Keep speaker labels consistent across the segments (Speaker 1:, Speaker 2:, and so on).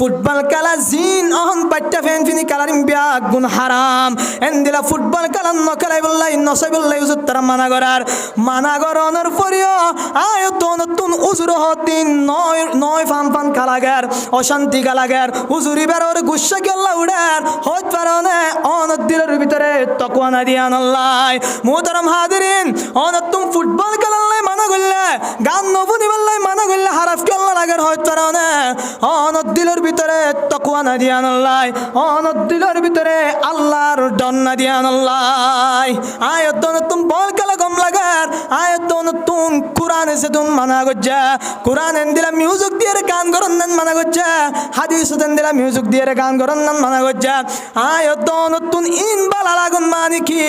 Speaker 1: Football খেলা জিন অহন পাট্টা ফেন ফিনি খেলারিম বিয়া গুণ হারাম এন্দিলা ফুটবল খেলা নখেলাই বললাই নসাই বললাই উজুর তারা মানা গরনের পরিও আয়ত নতুন উজুর হতিন নয় ফান কালাগার অশান্তি কালাগার উজুরি বেরোর গুসা গেল্লা উড়ার হইত পারনে অনত দিলের ভিতরে তকওয়া না দিয়ান আল্লাহ মুহতারাম হাজিরিন অনতুম ফুটবল খেলাল্লাই মানা করলে গান নবুনি বললাই মানা করলে হারাফ কেল্লা লাগার হইত পারনে অনত দিলের ভিতরে তকওয়া না দিয়ান আল্লাহ অনত দিলের ভিতরে আল্লাহর ডর না দিয়ান আল্লাহ আয়ত নতুন বল খেলা কম লাগার আয়ত নতুন কোরআন এসে তুম মানা গজ্জা কোরআন এন্দিলা মিউজিক দিয়ে গান করন নান মানা গজ্জা হাদিস এন্দিলা মিউজিক দিয়ে গান করন নান মানা গজ্জা আয়ত নতুন ইন বালা লাগুন মানে কি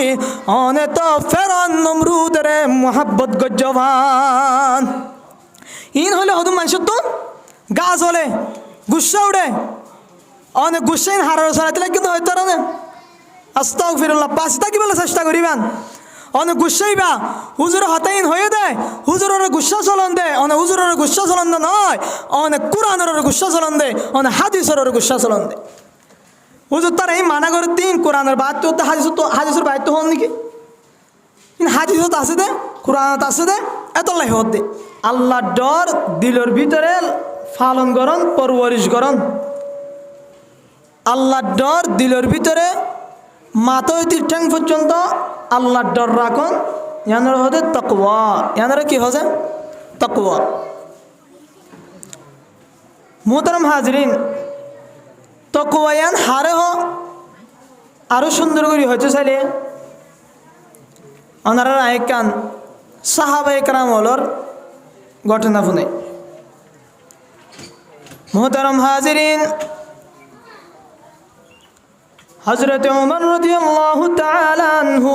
Speaker 1: অনে তো ফেরন নমরুদের মোহাব্বত গজ্জবান ইন হলে হদুম মানুষ তো গাছ হলে গুসা উড়ে অনেক গুসাইন হারার সারাতে কিন্তু হয়তো না আস্তাগফিরুল্লাহ বাঁচতা কি বলে চেষ্টা করিবান অনেক গুসাইবা হুজুর হতাইন হয়ে দেয় হুজুরের গুসা চলন দে অনেক হুজুরের গুসা চলন দে নয় অনেক কোরআনের গুসা চলন দে অনেক হাদিসের গুসা চলন দে হুজুর তার এই মানা করে তিন কোরআনের বাদ তো হাদিসের বাদ তো হন নাকি হাদিসত আছে দে কোরআনত আছে দে এত লাই হত দে আল্লাহ ডর দিলের ভিতরে পালন করন পরবরিশ করন আল্লাহর ডর দিলের ভিতরে মাথা হইতে ঠ্যাং পর্যন্ত আল্লাহর ডর রাখুন ইয়ানোর হতে তাকওয়া ইয়ানোর কি হচ্ছে তাকওয়া মুহতারাম হাজরিন তাকওয়া ইয়ান হারে হ আরো সুন্দর করে হচ্ছে চাইলে ওনারা আইকান সাহাবায়ে কেরাম হলর ঘটনা শুনে মুহতারাম হাজরিন হযরত ওমর রাদিয়াল্লাহু তাআলা আনহু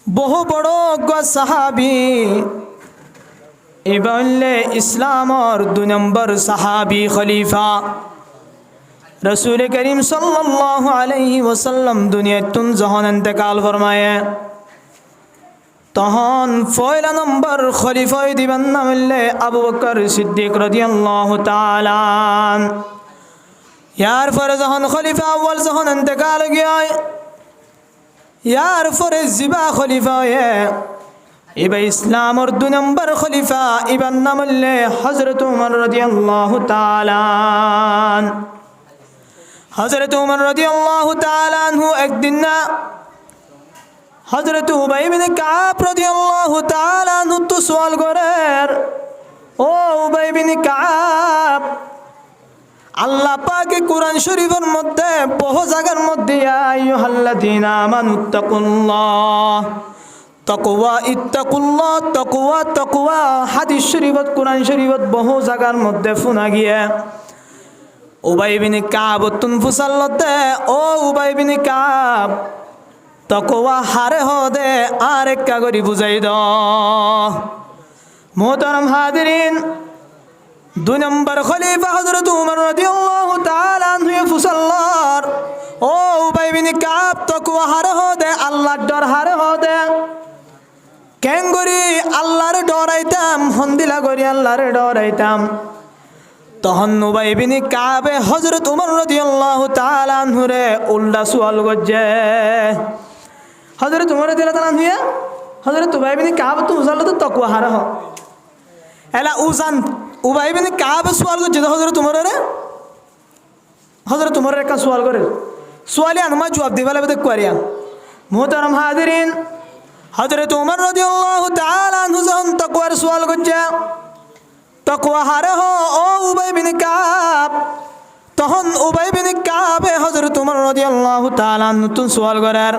Speaker 1: বহু বড় সাহাবী এবারে ইসলামর 2 নম্বর সাহাবী খলিফা রাসূল করিম সাল্লাল্লাহু আলাইহি ওয়াসাল্লাম দুনিয়াতুন যখন ইন্তেকাল ফরমায়ে তখন পয়লা নম্বর খলিফা দিবেন নাম হলে আবু বকর সিদ্দিক রাদিয়াল্লাহু তাআলা यार फर जहन खलीफा अव्वल जहन इंतकाल गया यार फर जिबा खलीफा है इबा इस्लाम और 2 नंबर खलीफा इबन नमल्ले हजरत उमर रदियल्लाहु ताला हजरत उमर रदियल्लाहु ताला अन्हु एक दिन ना हजरत उबई बिन काब रदियल्लाहु ताला अन्हु तो सवाल करेर ओ उबई बिन काब আল্লাহ পাকে কোরআন শরীফের মধ্যে বহু জায়গার মধ্যে আইয়ুহাল্লাযীনা আমানুত্তাকুল্লাহ তাকওয়া ইত্তাকুল্লাহ তাকওয়া তাকওয়া হাদিস শরীফত কোরআন শরীফত বহু জায়গার মধ্যে ফুনা গিয়ে উবাই বিন কাব তুন ফুসাল্লতে ও উবাই বিন কাব তাকওয়া হারে হদে আরেক কাগরি বুঝাই দাও মুহতারাম হাজিরিন 2 নম্বর খলিফা হযরত উমর রাদিয়াল্লাহু তাআলা আনহু ফুসাল্লার ও উবাই বিন কাব তাকওয়া হারে হদে আল্লাহর ডর হারে হদে কেন করি আল্লাহর ডরাইতাম হন্দিলা করি আল্লাহর ডরাইতাম তখন উবাই বিন কাবে হযরত উমর রাদিয়াল্লাহু তাআলা আনহু রে উল্টা সওয়াল করছে হযরত উমর রাদিয়াল্লাহু তাআলা আনহু হযরত উবাই বিন কাব তো ফুসাল্লার তাকওয়া হারে হ এলা উজান উবাই বিন কাব সওয়াল করছে হযরত উমরের একটা সওয়াল করে সওয়ালে আনমা জবাব দিবালে বদে করিয়া মুহতারাম হাজিরিন হযরত উমর রাদিয়াল্লাহু তাআলা আনহু যখন তাকওয়ার সওয়াল করছে তাকওয়া হারে হ ও উবাই বিন কাব তখন উবাই বিন কাবে হযরত উমর রাদিয়াল্লাহু তাআলা আনহু তো সওয়াল করার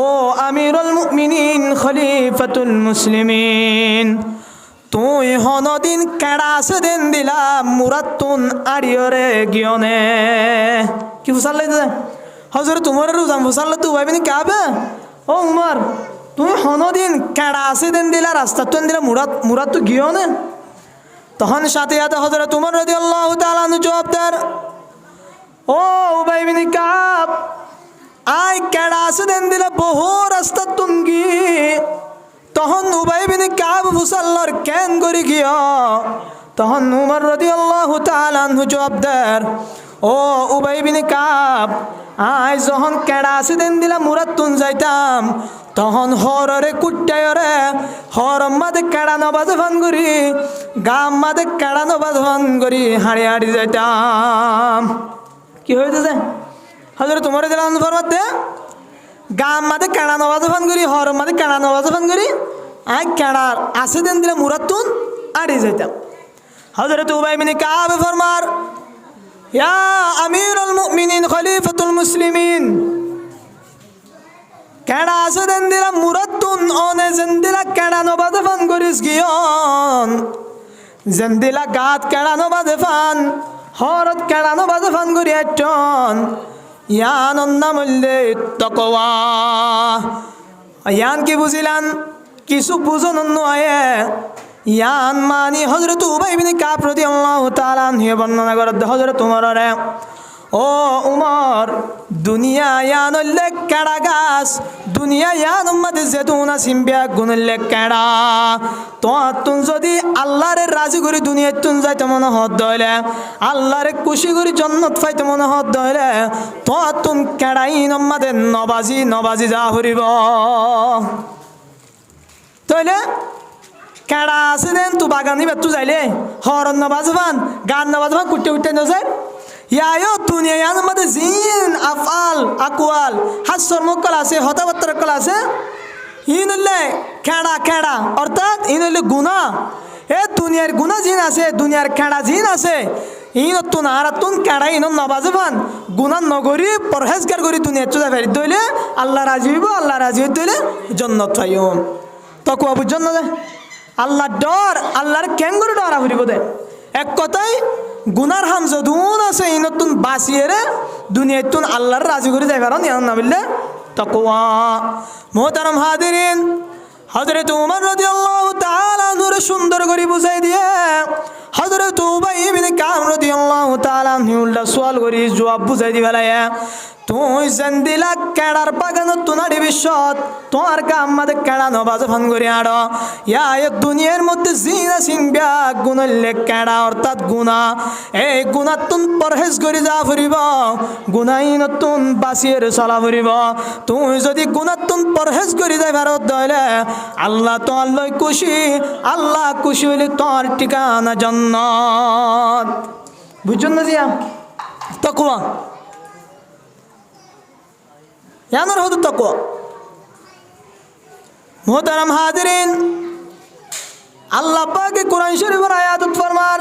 Speaker 1: ও আমিরুল মুমিনিন খলিফাতুল মুসলিমিন তুই হনদিন কেড়াছে দিন দিলা মুরাতুন আড়িয়রে গিয়নে কি ফুসাল্লাই হযরত উমরের রুজাম ফুসাল্লা তুই ভাবিনি কাবে ও উমর তুই হনদিন কেড়াছে দিন দিলা রাস্তা তুন দিলা মুরাত তো গিয়নে তখন সাথে সাথে হযরত উমর রাদিয়াল্লাহু তাআলা আনহু জবাব দেন ও উবাই বিন কাব আই কেড়াছে দিন দিলা বহু রাস্তা তুন গি তখন উবাই বিন কাব ফুসাল্লার কেন করি গিয়া তখন উমর রাদিয়াল্লাহু তাআলা আনহু জবাব দেয়, ও উবাই বিন কাব, আই যখন কেডা আছে দেন দিলা মুরাদ তুন যাইতাম তখন হররে কুট্টায়রে হর মাদে কেডা নবাজ ফান করি গাম মাদে কেডা নবাজ ফান করি হাড়ি হাড়ি যাইতাম। কি হইতেছে হযরত উমর রাদিয়াল্লাহু আনহু ফরমাতে গাম মাদে কেডা নবাজ ফান করি হর মাদে কেডা নবাজ ফান করি আই কেডা আছে দেন দিলা মুরাদ তুন আড়ি যাইতাম। হযরত উবাই বিন কাব ফরমার, ইয়া আমিরুল মুমিনিন খলিফাতুল মুসলিমিন, কেডা আছে দেন দিলা মুরাতুন অনে জেন্দিলা কেডা নবাদে ফান করিস গিয়ন জেন্দিলা গাত কেডা নবাদে ফান হরত কেডা নবাদে ফান করি এটন ইয়ান নামলে তাকওয়া। ইয়ান কি বুঝিলান কিছু বুঝন নয়। ইয়ান মানি হযরত উবাই বিন কাব রাদিয়াল্লাহু তাআলা আনহু বর্ণনা করে হযরত উমরে, ও উমর, দুনিয়া ইয়ানলে কেডা গাছ দুনিয়া ইয়ান উম্মতে জেতুনা সিম্বিয়া গুনলে কেডা তো তুন যদি আল্লাহরে রাজি করি দুনিয়া তুন যাইতে মনে হদ দইলে আল্লাহরে খুশি করি জান্নাত পাইতে মনে হদ দইলে তো তুন কেডাই উম্মতে নবাজি নবাজি যা হরিব তইলে কেডা আছে দেন তু বাগানি বেতু যাইলে হরন নবাজ ফান গান নবাজ ফান কুটে কুটে নজাই ইয়ায়ো দুনিয়া ইয়ার মধ্যে জিন আফআল আকওয়াল হাসর মুকল আছে হতাবত্তর কল আছে ইনলে কেডা কেডা অর্থাৎ ইনলে গুনাহ এ দুনিয়ার গুনাহ জিন আছে দুনিয়ার কেডা জিন আছে ইন তুন আর তুন কেডা ইন নবাজ ফান গুনাহ নগরি পরহেজগার করি দুনিয়া চুদা ফেরি দইলে আল্লাহ রাজি হইব আল্লাহ রাজি হইলে জান্নাত পাইও তাকওয়া বুঝছেন না আল্লাহ ডর আল্লাহর কেঙ্গুর ডরা ফুরিব দে এক কথাই গুনার হাম যদুন আছে ইনতুন বাঁচিয়ে রে দুনিয়াতুন আল্লাহর রাজি করে যাই পারো নিয়ম না বললে তাকওয়া। মোহতারাম হাজিরিন, হযরত উমর রাদিয়াল্লাহু তাআলা আনহু সুন্দর করে বুঝাই দিয়ে হযরত উবাই ইবনে কাব রাদিয়াল্লাহু তাআলা আনহু উল্টা সওয়াল করি জবাব বুঝাই দি ফেলায়, তুই জেন্দিলা কেডার বাগান তুনারি বিশ্বত তোমার গাম মাদে কেডা নবাজ ফান করি আড় ইয়া এ দুনিয়ার মধ্যে জিনা সিংব্যা গুণলে কেডা অর্থাৎ গুণা এই গুণাতুন পরহেজ করি যা ফুরিব গুণাই নতুন বাঁচিয়ে চলা ফুরিব। তুই যদি গুণাতুন পরহেজ করি যাই ভারত দইলে আল্লাহ তোর লই খুশি আল্লাহ খুশি হইলে তোর ঠিকানা জান্নাত। বুঝছেন না জিয়া তাকওয়া ইয়ানোর হদু তাকওয়া। মোহতারাম হাজিরিন, আল্লাহ পাকে কোরআন শরীফের আয়াত ফরমার,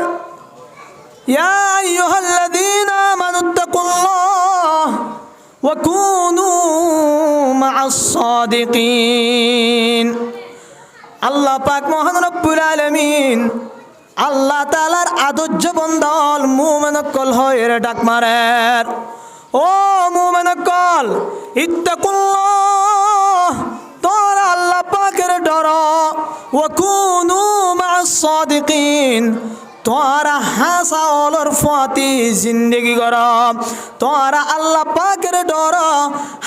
Speaker 1: ইয়া আইয়ুহাল্লাযীনা আমানুত্তাকুল্লাহ ওয়া কুনু মা'আস সাদিকিন। আল্লাহ পাক মহান রব্বুল আলামিন আল্লাহ তাআলার আদর্য বন্দল মুমিন কল হয় ডাক মারে, ও মুমিন কল ইত্তাকুল্লাহ তোরা আল্লাহ পাকের ডর ওয়া কুনু মা'আস সাদিকিন তোরা হাসা অলর ফাতি জিন্দেগি কর তোরা আল্লাহ পাকের ডর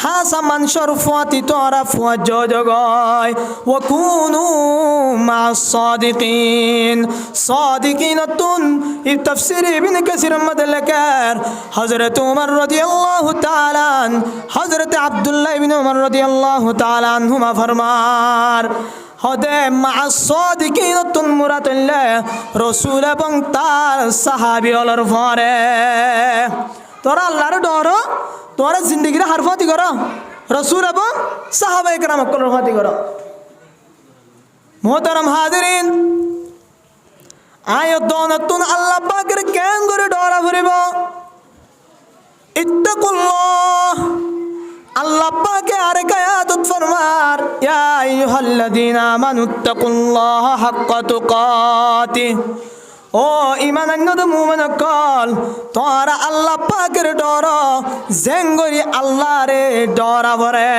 Speaker 1: হাসা মানুষের ফাতি তোরা ফুয়া জগয় ওয়া কুনু মা'আস সাদিকিন। সাদিকিনাতুন এই তাফসীর ইবনে কাসির মধ্যে লেখার হযরত উমর রাদিয়াল্লাহু তাআলা হযরত আব্দুল্লাহ ইবনে উমর রাদিয়াল্লাহু তাআলা আনহুমা ফরমার, হদে মা'আস সাদিকিনাতুন মুরাতুল্লাহ রাসূল এবং তার সাহাবী হলর পরে তোরা আল্লাহর ডর তোরা জিন্দেগির হারফাতি কর রাসূল এবং সাহাবায়ে কেরাম কলর হারফাতি কর। মোহতারাম হাজিরিন, আয়াত দনতুন আল্লাহ পাকের কেন করে ডরা ফুরিব ইত্তাকুল্লাহ। আল্লাহ পাকে আরেক আয়াত ফরমার, ইয়া আইয়ুহাল্লাযীনা আমানুত্তাকুল্লাহা হাক্কা তুকাতিহ। ও ঈমান আনয়ত মুমিন কল তোরা আল্লাহ পাকের ডর জেঙ্গরি আল্লাহরে ডরা ভরে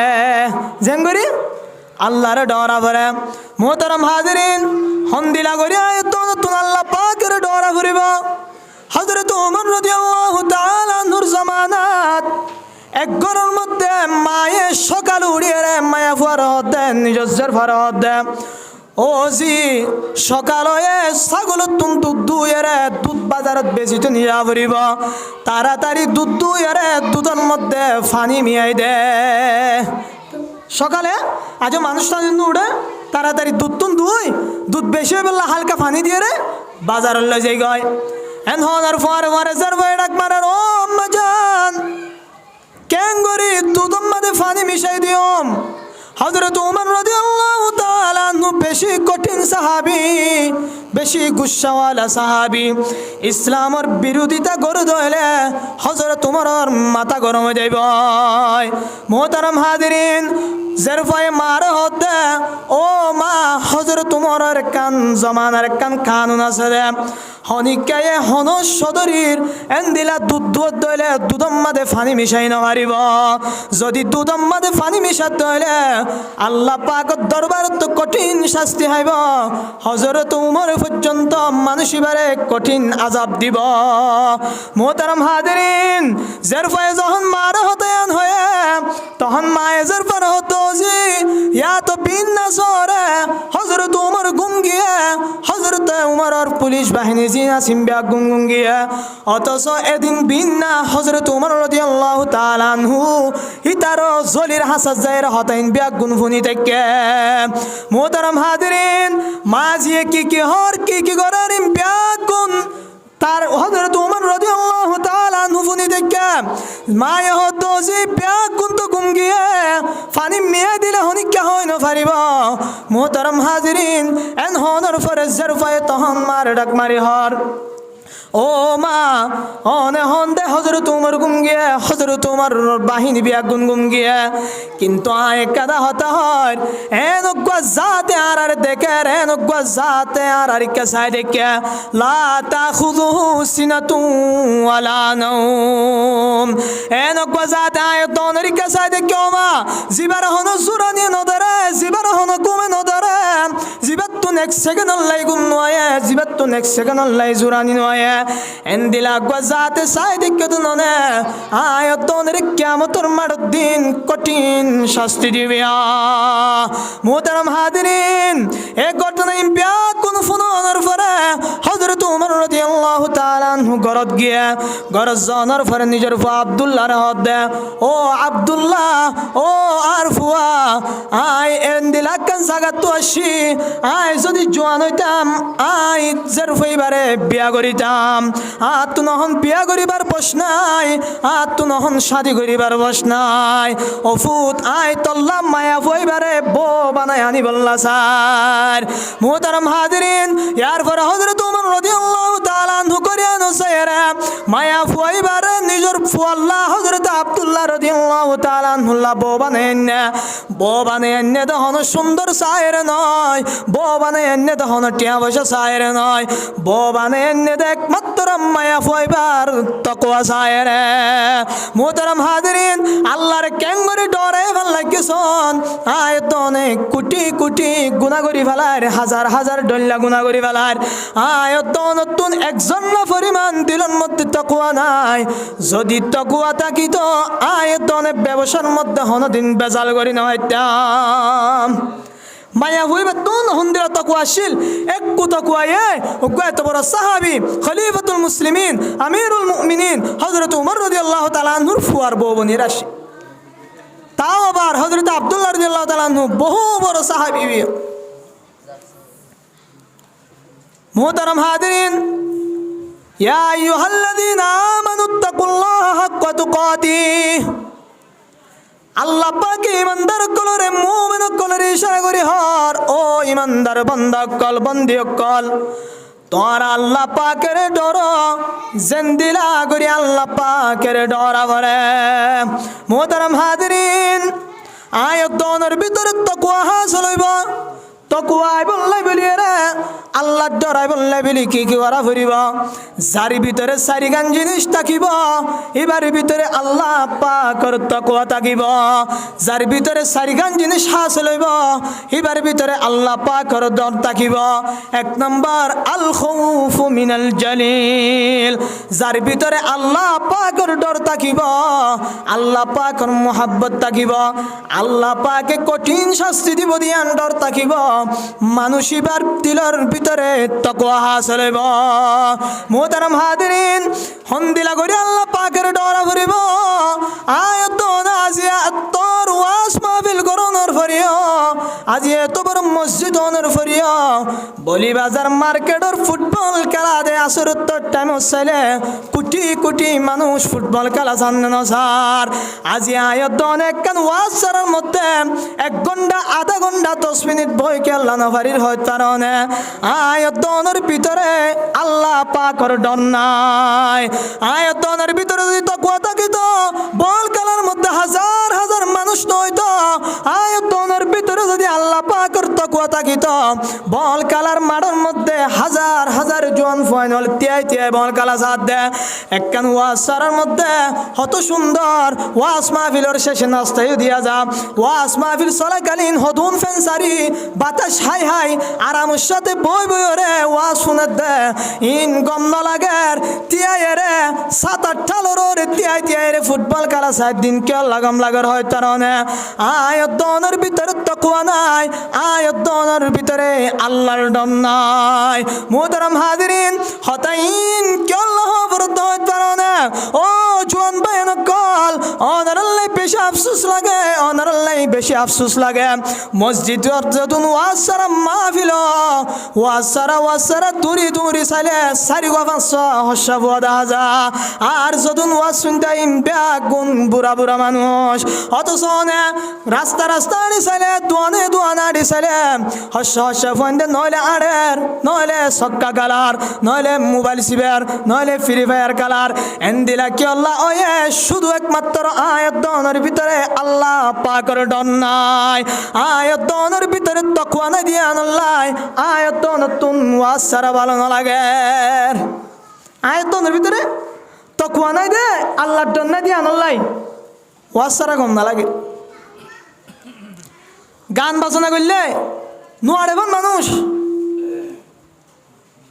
Speaker 1: জেঙ্গরি আল্লাহরে ডরা ভরে। মোহতারাম হাজিরিন, হন্দিলা করি আয়াত নতুন আল্লাহ পাকের ডরা ফুরিব। হযরত ওমর রাদিয়াল্লাহু তাআলা আনহুর জামানাত এক ঘরের মধ্যে মায়ে সকাল উড়িয়ে রে মায়া ফুয়ার দেন নিজস্বের ফারত দেন। ও ও জি সকাল হয়ে ছাগল তুন দুধ দুইরে দুধ বাজারত বেচিতে নিয়া ফুরিব তাড়াতাড়ি দুধ দুইরে দুধের মধ্যে পানি মিয়াই দে সকালে আজ মানুষ উঠে তাড়াতাড়ি দুধ তুন দুধ বেশি হয়ে বললা হালকা পানি দিয়ে রে বাজারের লই যাই গয় এন হনার ফর মারে যার বই ডাক মারার ও আম্মা জান কেন গরি দুধের মধ্যে পানি মিশাই দিওম হযরত ওমর রাদিয়াল্লাহু তাআলা আনহু বেশি কঠিন সাহাবী বেশি গুসাওয়ালা সাহাবী ইসলামের বিরোধিতা করে দইলে হযরত ওমরের মাথা গরম হয়ে যাইব মোহতারাম হাজিরিন জেরফায়ে মার হতে ও মা হযরত ওমরের কান জমানার কান কানুন আছে রে হনিকায়ে হন সদরীর এন্দিলা দুধ দুধ দইলে দুধের মধ্যে পানি মিশাই না পারিব যদি দুধের মধ্যে পানি মিশাত দইলে আল্লাহ পাকের দরবারত তো কঠিন শাস্তি হইব হযরত ওমর পর্যন্ত মানুষিবারে কঠিন আযাব দিব মোহতারাম হাজিরিন জেরফায়ে যখন মার হতে হয়ে তখন মায়ে জেরফার হতো জি ইয়া তো বিন নাসরে হযরত ওমর গুম গিয়ে হযরত ওমরের পুলিশ বাহিনী জিনা সিম্বা গুম গিয়ে অথচ এদিন বিন না হযরত ওমর রাদিয়াল্লাহু তাআলা আনহু ইতারো জলির হাসাত জায়ের হতাইন বিয়া গুনফুনি থেকে মোহতারাম হাজিরিন মাজিয়ে কি হর কি করার বিয়া গুন তার হযরত ওমর রাদিয়াল্লাহু তাআলা আনহু ফুনি থেকে মায়ে হতো যে বিয়া গুন তো গুম গিয়ে পানি মিয়া দিলে হনিকা হয় না পারিব মোহতারাম হাজিরিন এন হনর ফরজ জরফায়ে তহন মার ডাক মারি হর ও মা অনে হন্দে হযরত ওমর গুম গিয়ে হযরত ওমর বাহিনী বিয়া গুম গিয়ে কিন্তু আয় কাদা হতা হয় এনগা জাতে আর দেখে এনগা জাতে আর কাসাই দেখে লা তাখুযুহু সিনাতু ওয়ালা নাওম এনগা জাতে আয় দনের কাসাই দেখে ও মা জিবার হনো সুরানি নদরে জিবার হনো গুমে নদরে জিবাত তো নেক্সট সেকেন্ড লাই গুম নয় জিবাত তো নেক্সট সেকেন্ড লাই জুরানি নয় এন্দিলা গজাতে সাই দেখে দুননে আয়তনের কিয়ামতের মাঠ দিন কঠিন শাস্তি দিবে মোহতারাম হাজিরিন এই ঘটনা ইম্পিয়া কোন ফুনর পরে হযরত ওমর রাদিয়াল্লাহু তাআলা আনহু গরত গিয়ে গরজ জানার পরে নিজের ফুয়া আব্দুল্লাহর হাত দে ও আব্দুল্লাহ ও আর ফুয়া আই এন্দিলা কান জায়গা তো আসি আই যদি জোয়ান হইতাম আই জের ফইবারে বিয়া করিতাম আত্ম নহন বিয়া করিবার প্রশ্ন নাই আত্ম নহন শাদি করিবার প্রশ্ন নাই অফুত আই তল্লাম মায়া ফইবারে বো বানাই আনি বললা স্যার মোহতারাম হাজিরিন ইয়ার পরে হযরত ওমর রাদিয়াল্লাহু তাআলা আনহু করিয়া নসায়রা মায়া ফইবারে নিজের ফুয়াল্লাহ হযরত আব্দুল্লাহ রাদিয়াল্লাহু তাআলা আনহু বো বানাই এনে দহন সুন্দর সায়ের নয় বো বানাই এনে দহন টিয়া পয়সা সায়ের নয় বো বানাই এনে দেখ মাত্র মায়া ফইবার তাকওয়া সায়েরে মোহতারাম হাজিরিন আল্লাহর কেঙ্গরি ডরে ভাল লাগেছন আয়তনে কোটি কোটি গুনাহ করি ফেলার হাজার হাজার ডল্লা গুনাহ করি ফেলার আয়তন নতুন একজন পরিমাণ দিলের মধ্যে তাকওয়া নাই যদি তাকওয়া থাকিত আয়তনে ব্যবসার মধ্যে হনদিন বেজাল করি না হইতাম মায়া হইবে তুন হন্দিরা তাকওয়া আসিল একটু তাকওয়া এত বড় সাহাবী খলিফাতুল মুসলিমিন আমিরুল মুমিনিন হযরত ওমর রাদিয়াল্লাহু তাআলা আনহুর ফুয়ার বউ বনির আসি তাও আবার হযরত আব্দুল্লাহ রাদিয়াল্লাহু তাআলা আনহু বহু বড় সাহাবী মোহতারাম হাজিরিন ইয়া আইয়ুহাল্লাযীনা আমানুত্তাকুল্লাহা হাক্কা তুকাতিহ আল্লাহ পাক ইমানদার কলরে মুমিন কলরে ইশারা করি হর ও ইমানদার বান্দা কল বন্দি কল তোর আল্লাহ পাকের ডর জিন্দিলা করি আল্লাহ পাকের ডরা করে মোহতারাম হাজিরিন আয়াতনের ভিতরে তাকওয়া হাসিল হইব তাকওয়া বললাই বলি রে আল্লাহ ডরাই বললাই বলি কি করা ফুরিব যার ভিতরে চারিগান জিনিস থাকিব এবার ভিতরে আল্লাহ পাকের তাকওয়া থাকিব যার ভিতরে চারিগান জিনিস হাসিল হইব এবার ভিতরে আল্লাহ পাকের ডর থাকিব এক নম্বর আল খাউফু মিনাল জালিল যার ভিতরে আল্লাহ পাকের ডর থাকিব আল্লাহ পাকের মুহাব্বত থাকিব আল্লাহ পাকে কঠিন শাস্তি দিব দিয়ান ডর থাকিব মানুষিবার দিলের ভিতরে তাকওয়া হাসিল হইব মুহতারাম হাদিরিন হন্দিলা করে আল্লাহ পাকের ডরা করিব আয়াত নাজিয়া তোর ওয়াস মাহফিল করনের ফরিও আজি এত বড় মসজিদ অনের ফরিও বলি বাজার মার্কেটর ফুটবল খেলা দে আসরত্তর টাইম হইলে কোটি কোটি মানুষ ফুটবল খেলা জানে না স্যার আজি আয়াত অনেক কান ওয়াজ সারার মধ্যে 1 ঘন্টা আধা ঘন্টা 10 মিনিট বই খেলা না পারির হয় তারনে আয়াত অনের ভিতরে আল্লাহ পাকের ডর নাই আয়াত অনের ভিতরে যদি তাকওয়া থাকিত বল খেলার মধ্যে হাজার হাজার মানুষ নয়তো আয়াত অনের ভিতরে যদি আল্লাহ পাকের তাকওয়া থাকিত বল খেলার মাঠের মধ্যে হাজার হাজার জন ফাইনাল তিয়াই তিয়াই বল খেলা সাথ দে একখান ওয়াজ সারার মধ্যে কত সুন্দর ওয়াজ মাহফিলের শেষে নাস্তায় দিয়া যা ওয়াজ মাহফিল চলাকালীন হদুন ফেন্সারি বাতাস হাই হাই আরামের সাথে বই বই রে ওয়াজ শুনে দে ইন গম ন লাগের তিয়াই রে 7-8 রে তিয়াই তিয়াই রে ফুটবল খেলা 7 দিন কে লাগাম লাগার হয় তারনে আয়াত দনের ভিতরে তাকওয়া নাই আয়াত দনের ভিতরে আল্লাহর ডর নাই মুহতারাম হাজিরিন হতাইন কে আল্লাহ বরদ হয় তারনে ও জোয়ান ভাইন কল অনারাল্লাহ বেশি আফসোস লাগে অনারাল্লাহ বেশি আফসোস লাগে মসজিদ যদুন ওয়াজ সারা মাহফিল ওয়াজ সারা দূরি দূরি চাইলে 4-5 হস্যা বুয়া দেখা যা আর যদুন ওয়াজ শুনতাইম বেগুন বুড়া বুড়া মানুষ অথচ রাস্তা রাস্তা আড়ি চাইলে দোয়ানে আড়ি চাইলে হস্যা ফোন নইলে আড়ের নইলে সক্কা কালার নইলে মোবাইল সিবের নইলে ফ্রি ফায়ার কালার এন্দিলা কি আল্লাহ ওয়ে শুধু একমাত্র আয়াত দনের ভিতরে আল্লাহ পাকের ডর নাই আয়াত দনের ভিতরে তাকওয়া নাই দিয়া আল্লাহ আয়াত দনতুন ওয়াজ সারা ভালো না লাগে আয়াত দনের ভিতরে তাকওয়া নাই দে আল্লাহর ডর নাই দিয়া আল্লাহ ওয়াজ সারা কম না লাগে গান বাজনা করলে নোয়ারে মানুষ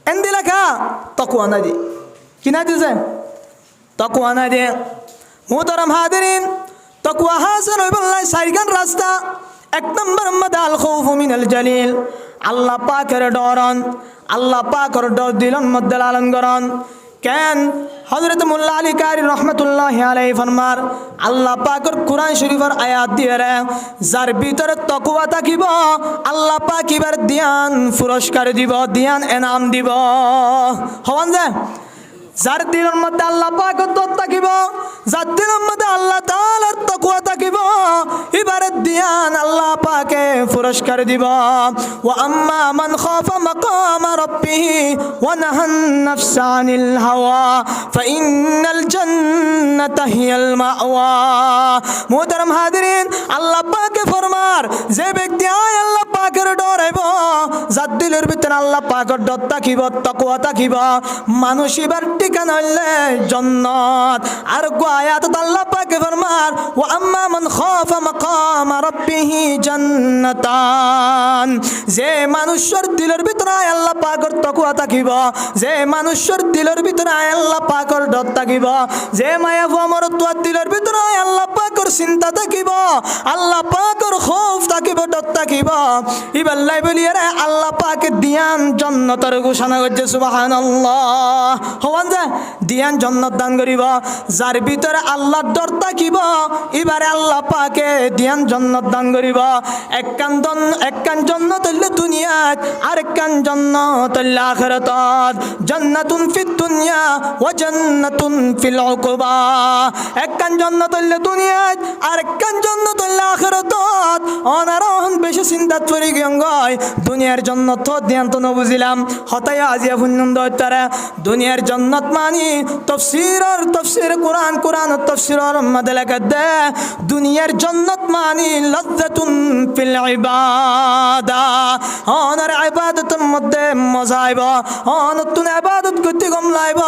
Speaker 1: এন্দিলা খা তাকওয়া নাই দি কিনা দিছে তাকওয়া নাই দে মুহতারাম হাজিরিন তাকওয়া হাসিল হইবল্লাই 4 রাস্তা 1 নম্বর মাদাল খাউফ মিনাল জালিল আল্লাহ পাকের ডরন আল্লাহ পাকের ডর দিলন মধ্যে লালন করন কেন হযরত মোল্লা আলী কারি রহমাতুল্লাহি আলাইহি ফরমার আল্লাহ পাকের কুরআন শরীফের আয়াত দিয়ে রে যার ভিতরে তাকওয়া থাকিব আল্লাহ পাক এবার দিয়ান পুরস্কার দিব দিয়ান এনাম দিব হওয়ান যায় যার দিলের মধ্যে আল্লাহ পাকের ডর থাকিব যার দিলের মধ্যে আল্লাহ তাআলার তাকওয়া থাকিব এবারে দিয়ান আল্লাহ পাকে পুরস্কার দিব ওয়া আম্মা মান খাফা মাকাম রাব্বিহি ওয়া নাহান নাফসা আনিল হাওয়া ফাইন্নাল জান্নাতা হিয়াল মাওয়া মুহতারাম হাজিরিন আল্লাহ পাকে ফরমার যে ব্যক্তি আল্লাহ পাকের ডরাইব যার দিলের ভিতরে আল্লাহ পাকের ডর থাকিব তাকওয়া থাকিব মানুষ এবার ঠিকানা হইলে জান্নাত আর গো আয়াত আল্লাহ পাকে ফরমার ওয়া আম্মা মান খাফা মাকাম রাব্বিহি জান্নাতান যে মানুষের দিলের ভিতরে আল্লাহ পাকের তাকওয়া থাকিব যে মানুষের দিলের ভিতরে আল্লাহ পাকের ডর থাকিব যে মায়া মমত্ব দিলের ভিতরে আল্লাহ পাকের চিন্তা থাকিব আল্লাহ পাকের খৌফ থাকিব ডর থাকিব ইবাল্লাই বলিয়ে রে আল্লাহ পাকে দিয়ান জান্নাতের ঘোষণা করছে সুবহানাল্লাহ হওয়ান যে দিয়ান জান্নাত দান করিব যার ভিতরে আল্লাহর ডর থাকিব এবারে আল্লাহ পাকে দিয়ান জান্নাত দান করিব একখান জান্নাত হইলে দুনিয়াত আর একখান জান্নাত হইলে আখিরাতত জান্নাতুন ফিদ দুনিয়া ওয়া জান্নাতুন ফিল উকুবা একখান জান্নাত হইলে দুনিয়াত আর একখান জান্নাত হইলে আখিরাতত অনারহন বেশি চিন্তা করি গঙ্গায় দুনিয়ার জান্নাত ধ্যান তো না বুঝিলাম হতায় আজিয়া ফুন্নন্দ হইতারে দুনিয়ার জান্নাত মানি তফসির কোরআন তফসিরের মধ্যে লেখা দে দুনিয়ার জান্নাত মানি লাজ্জাতুন ফিল ইবাদা অনার ইবাদতের মধ্যে মজা আইব অনতুন ইবাদত করতে কম লাইব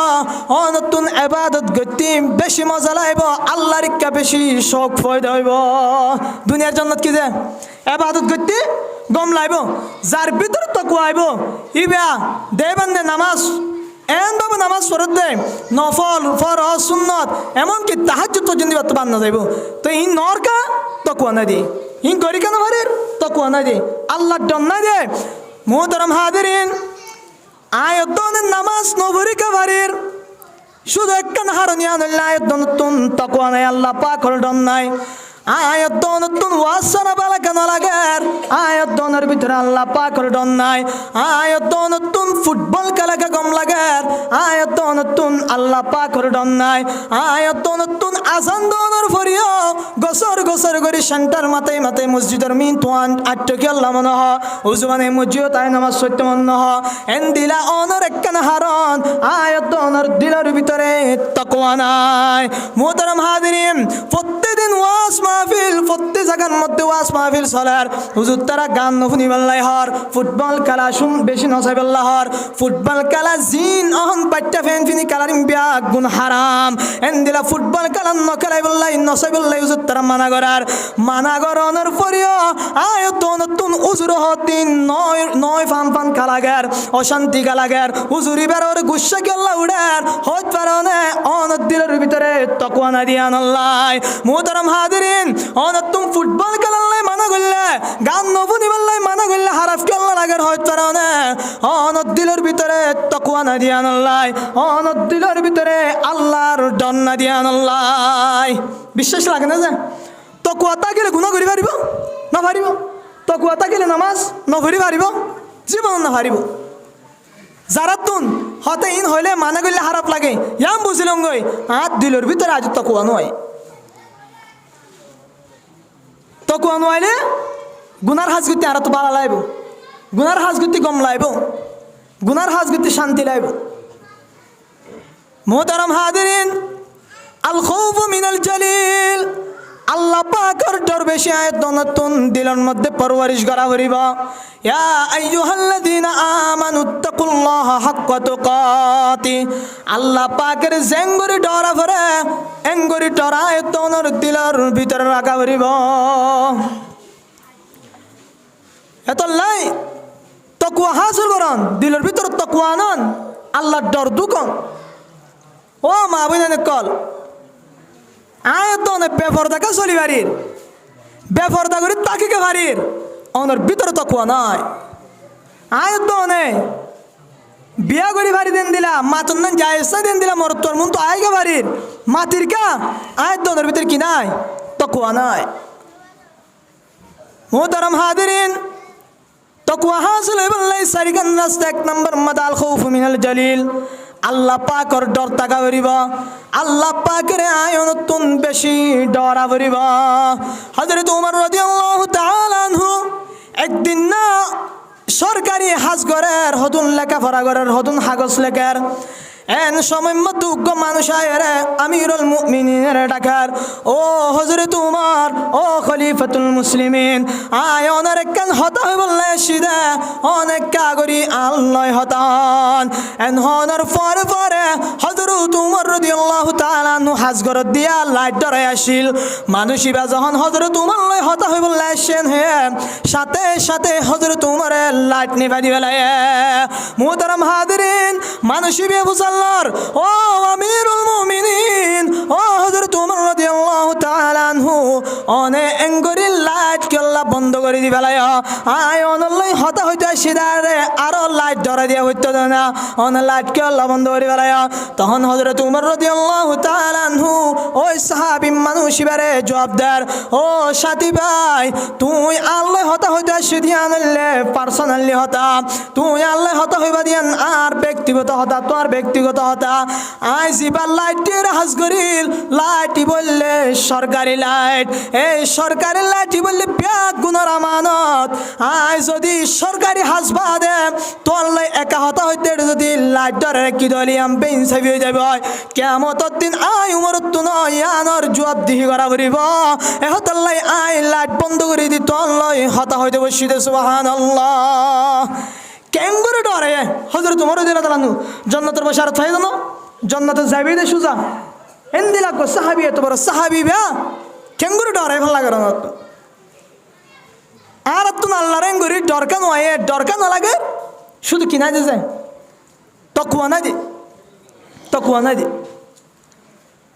Speaker 1: অনতুন ইবাদত করতে বেশি মজা লাইব আল্লাহর কা বেশি শোক ফয়দা হইব দুনিয়ার জান্নাত কি যে ইবাদত করতে গম লাইব যার ভিতর তাকওয়া আইব ইবা দেবন্দে নামাজ এন বাবু নামাজ ফরজ দেয় নফল ফরজ সুন্নত এমনকি তাহাজ্জুদ পর্যন্ত বাদ না যাইব তো এই নরকা তাকওয়া না দি হিং করি কেন ভারির তকুয়া নাই দে আল্লাহ ডন নাই দে মোহতারাম হাদিরিন আয়তনের নামাজ নভরি কে ভারির শুধু একখান হারনিয়া নইলে আয়তন তকুয়া নাই আল্লাহ পাকর ডন নাই আয়তন ওয়াসানা বালা কেন লাগে আয়তনের ভিতরে আল্লাহ পাকর ডন নাই আয়তন ফুটবল খেলাকে গম লাগে আয়তন আল্লাহ পাকর ডন নাই আয়তন আজান দনের ফরিও গসর গসর করে সেন্টার মাথায় মাথায় মসজিদের মিন তোয়ান আটকে আল্লাহ মনে হ উজমানে মসজিদ তাই নামাজ সত্য মনে হ এন দিলা অনর একখান হারন আয়তনের দিলের ভিতরে তাকওয়া নাই মোহতারাম হাদিরিন প্রত্যেকদিন ওয়াজ মাহফিল প্রত্যেক জায়গার মধ্যে ওয়াজ মাহফিল চলার হুজুর তারা গান নফুনি বেল্লাই হর ফুটবল খেলা শুন বেশি নসাই বেল্লা হর ফুটবল খেলা জিন অহন পাট্টা ফ্যান ফিনি খেলারিম বিয়া গুণ হারাম এন দিলা ফুটবল খেলা নখেলাই বেল্লাই নসাই বেল্লাই হুজুর তারা মানা গরনের পরিও আয়তন নতুন উজুর হতিন নয় ফান ফান কালাগার অশান্তি কালাগার উজুরি বেরোর গুসা গেল্লা উড়ার হইত পারনে অনত দিলের ভিতরে তকওয়া না দিয়ান আল্লাহ মোহতারাম হাদিরিন অনতুম ফুটবল খেলাল্লাই মানা করলে গান নবুনি বললাই মানা করলে হারাফ কেল্লা লাগার হইত পারনে অনত দিলের ভিতরে তকওয়া না দিয়ান আল্লাহ অনত দিলের ভিতরে আল্লাহর ডন না দিয়ান আল্লাহ বিশ্বাস লাগে না যে তকওয়া থাকিলে গুনাহ করি পারিব না পারিব তকওয়া থাকিলে নামাজ নভরি পারিব জীবন না পারিব যারা তুন হতে ইন হইলে মানা করলে খারাপ লাগে ইয়াম বুঝিলাম গই হাত দিলের ভিতরে আজ তকওয়া নয় তকওয়া নইলে গুনার হাজগুতি আর তো বালা লাইব গুনার হাজগুতি গম লাইব গুনার হাজগুতি শান্তি লাইব মোহতারাম হাদিরিন আল খৌফু মিনাল জালিল আল্লাহ পাকের ডর বেশি আয়াতন দিলের মধ্যে পরওয়ারিশ করা হরিব ইয়া আইয়ুহাল্লাযীনা আমানুত্তাকুল্লাহা হাক্কা তুকাতি আল্লাহ পাকের জেঙ্গরি ডরা ভরে এঙ্গরি ডর আয়াতনের দিলের ভিতরে রাখা হরিব এত লাই তাকওয়া হাসিল করন দিলের ভিতরে তাকওয়া আনন আল্লাহর ডর দুকন ও মা বুঝানে কল আয়তনে বেফরদাকে চলি বাড়ির বেফরদা করি তাকিকে বাড়ির অনর ভিতরে তাকওয়া নাই আয়তনে বিয়া করি বাড়ি দেন দিলা মাতন না জায়েজা দেন দিলা মর তোর মন তো আইগে বাড়ির মাতির কা আয়তনের ভিতরে কি নাই তাকওয়া নাই মোহতারাম হাদিরিন তাকওয়া হাসিল হইবল্লাই সারিগান রাস্তা এক নম্বর মাদাল খৌফ মিনাল জালিল আল্লাহ পাকের ডর থাকা করিব আল্লাহ পাকের আয়াতন বেশি ডরা করিব হযরত ওমর রাদিয়াল্লাহু তাআলা আনহু একদিন না সরকারি হাজগরের হদুন লেখাপড়া করার হদুন কাগজ লেখার এন সময় মতো মানুষ আয়রে আমিরুল মুমিনিনের ডাকার ও হযরত উমর ও খলিফাতুল মুসলিমিন আয় ওনার একখান হতা হয়ে বললে সিদা অনেক কাগরি আল্লাহ হতান এন হনার পরে পরে হযরত উমর রাদিয়াল্লাহু তাআলা আনহু হাজগরত দিয়া লাইট ধরে আসিল মানুষিবা যখন হযরত উমর লয় হতা হয়ে বললে আসেন হে সাথে সাথে হযরত উমরের লাইট নিভা দিবেলায় মুহতারাম হাদিরিন মানুষিবে বুঝাল্লার ও আমিরুল মুমিনিন ও হযরত উমর রাদিয়াল্লাহু তাআলা আনহু অনে এঙ্গরি লাইট কেল্লা বন্ধ করে দিবেলায় আয় অনলাই হতা হইতে সিদারে আরো লাইট ধরে দিয়া হইতো না অন লাইট কেল্লা বন্ধ করে দিবেলায় তখন হযরত উমর রাদিয়াল্লাহু তাআলা আনহু ওই সাহাবী মানুষিবারে জবাবদার ও সাথী ভাই তুই আল্লাহ হতা হইতে সিদিয়া আনলে পার্সোনালি হতা তুই আল্লাহ হতা হইবা দিয়ান আর ব্যক্তিগত হতা তোর ব্যক্তিগত হতা আই জিবার লাইটের হাজ করিল লাইটি বললে সরকারি লাইট এই সরকারি লাইটি বললে ব্যাগ গুণর আমানত আই যদি সরকারি হাসবা দে তোর লাই একা হতা হইতে যদি লাইট ধরে কি দলিয়াম বেইনসাফি হয়ে যাবে কিয়ামতের দিন আই উমর তো নয় আনর জবাবদিহি করা করিব এ হতার লাই আই লাইট বন্ধ করে দি তোর লাই হতা হইতে বসিতে সুবহানাল্লাহ কেন করে ডরে হযরত উমর রাদিয়াল্লাহু তাআলা জান্নাতের বশারত হয় জানো জান্নাতে যাবে দে সুজা এন্দিলা কো সাহাবী এত বড় সাহাবী ভা কেন করে ডরে ভালো লাগে না আর তুমি আল্লাহর এঙ্গুরি ডরকা নয় ডরকা না লাগে শুধু কি না যায় তাকওয়া না দি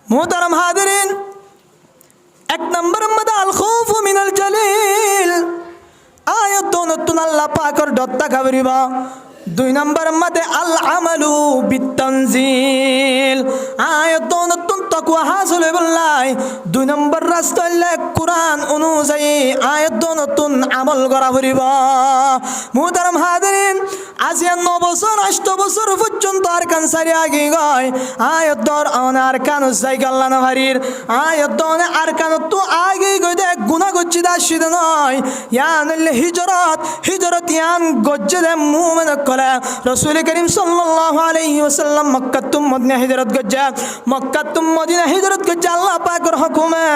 Speaker 1: মুহতারাম হাদিরিন এক নম্বর মধ্যে আল খৌফু মিনাল জালিল, আয়াত নতুন আল্লাহ পাকের ডরটা খাবরিবা। দুই নম্বর মধ্যে আল আমালু বিতানজিল, আয়াত নতুন তাকওয়া হাসিল বললাই। দুই নম্বর রাস্তা হইলে কোরআন অনুযায়ী আয়াত নতুন আমল করা হরিবা। মুহতারাম হাজিরিন, আজি 9 বছর 8 বছর পর্যন্ত আর কানসারি আগে গয় আয়াত দর আর কানুস জায়গা আল্লাহ না হারির আয়াত দর আর কানুত তো আগে গই দে গুনাহ গজ্জি দাশিদ নয় ইয়ান হিজরত ইয়ান গজ্জি দে মুমিন কলা রাসূল করিম সাল্লাল্লাহু আলাইহি ওয়াসাল্লাম মক্কা তুম মদিনা হিজরত গজ্জা, মক্কা তুম মদিনা হিজরত গজ্জা আল্লাহ পাকের হুকুমে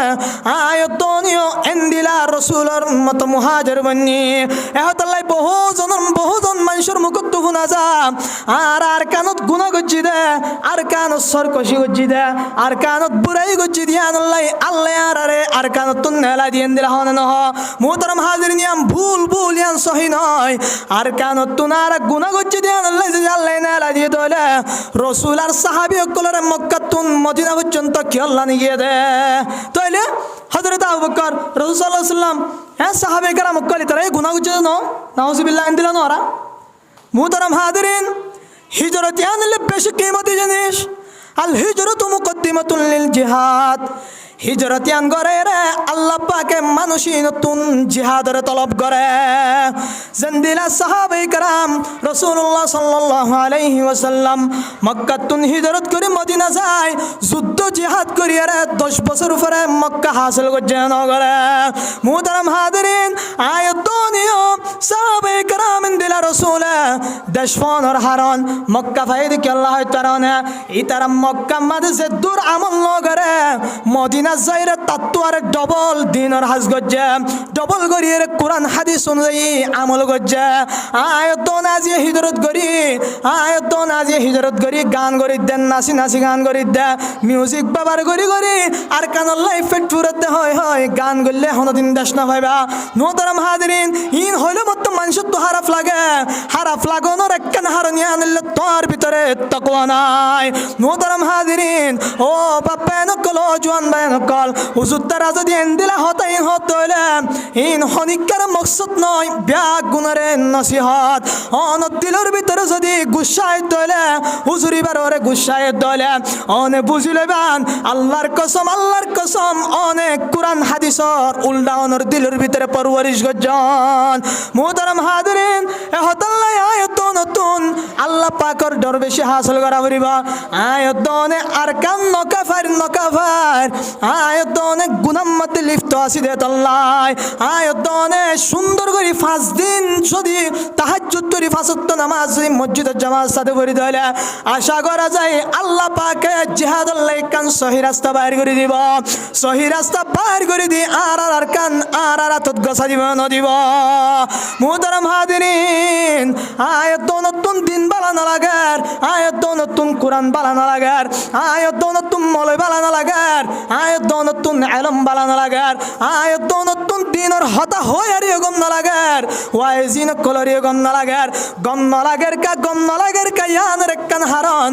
Speaker 1: আয়াত দনিও এন্দিলা রাসূলের মত মুহাজির বন্নি এহতাল্লাই বহুজন মানুষের মুখত শুনা যা আর কানত গুনাহ গজ্জি দে আর কানত সরকশি গজ্জি দে আর কানত বুরাই গজ্জি দিয়ান আল্লাহ আর কানত তুন নেলা দিয়েন দিলা হন নহ। মুহতারাম হাজিরিন, ইয়াম ভুল ইয়ান সহি নয়। আর কানত তুন আর গুনাহ গজ্জি দিয়ান আল্লাহ নেলা দিয়ে দলে রাসূল আর সাহাবী সকলের মক্কা তুন মদিনা পর্যন্ত কি আল্লাহ নিয়ে দে তাইলে হযরত আবু বকর রাসূল সাল্লাল্লাহু আলাইহি ওয়াসাল্লাম সাহাবে কেরাম কলি তারা গুনাহ গজ্জি ন নাউযুবিল্লাহ দিলা নরা। মুহতারাম হাজিরিন, হিজরত ইয়ানলে বেশি কিমতি জিনিস। আল হিজরতু মুকদ্দিমাতুল লিল জিহাদ, হিজরত ইয়ান করে রে আল্লাহ পাকে মানুষই নতুন জিহাদের তলব করে। জন্দিলা সাহাবায়ে কেরাম রাসূলুল্লাহ সাল্লাল্লাহু আলাইহি ওয়াসাল্লাম মক্কা তুন হিজরত করে মদিনা যায়, যুদ্ধ জিহাদ করি রে 10 বছর পরে মক্কা হাসিল করছে নগরে। মুহতারাম হাজিরিন, আয়াত নিও সাহাবায়ে কেরাম দিলা রাসূল দেশফনর হারন মক্কা ফাইদ কি আল্লাহ তারানা ইতারা মক্কা মাদে দূর আমল নগরে মদিনা যাইরে তাত্তু আর ডবল দিনের হাজ গজ্জা ডবল করিয়ে কোরআন হাদিস অনুযায়ী আমল গজ্জা। আয়াত নাজি হিজরত করি গান করি দেন নাচি গান করি দে মিউজিক ব্যবহার করি আর কানের লাইফ ফেটফুরতে হয় গান করলে হনদিন দেশ না ভাইবা। মুহতারাম হাজিরিন, ইন হইলে মত মানুষের তো হারাফ লাগানোর একখান হারনিয়া আনলে তোর ভিতরে তাকওয়া নাই। মুহতারাম হাজিরিন, ও বাপ্পা নকল ও জওয়ান ভাই নকল হুজুর তারা যদি এন্দিলা হতাইন হতইলে ইন হনিকার মকসদ নয় ব্যাগ গুনারে নসিহত অন দিলের ভিতরে যদি গুসায় তলে হুজুরি বারে গুসায় দলে অনে বুঝি লইবান আল্লাহর কসম অনেক কোরআন হাদিসর উল্টা অনর দিলের ভিতরে পরওয়ারিশ গজন। মুহতারাম হাজিরিন, এ হতাল্লাই আয়াত নতুন আল্লাহ পাকের ডর বেশি হাসিল করা হইবা। আয়াত অনেক আরকান নকাফার আয়াত অনেক গুনাহ মধ্যে লিপ্ত আছি দে আল্লাহ। আয়াত অনেক সুন্দর করে 5 দিন যদি তাহাজ্জুদ করি 5 ওয়াক্ত নামাজ মসজিদের জামাত সাথে পড়ি তাহলে আশা করা যায় আল্লাহ পাকে জিহাদুল লাইকান সহি রাস্তা বাইর করে দিব, সহি রাস্তা বাইর করে দি আর কান আর আতত গসা দিব ন দিব। মুহতারাম হাজিরিন, আয়াত নতুন দিন বালানো লাগার, আয়াত নতুন কোরআন বালানো লাগার, আয়াত নতুন মলয় বালানো লাগার, আয়াত নতুন ইলম বালানো লাগার, আয়াত নতুন দিনের হতা হয় আর গম না লাগার ওয়াইজিন কলরি গম না লাগার গম না লাগার কা ইয়ানের কান হারন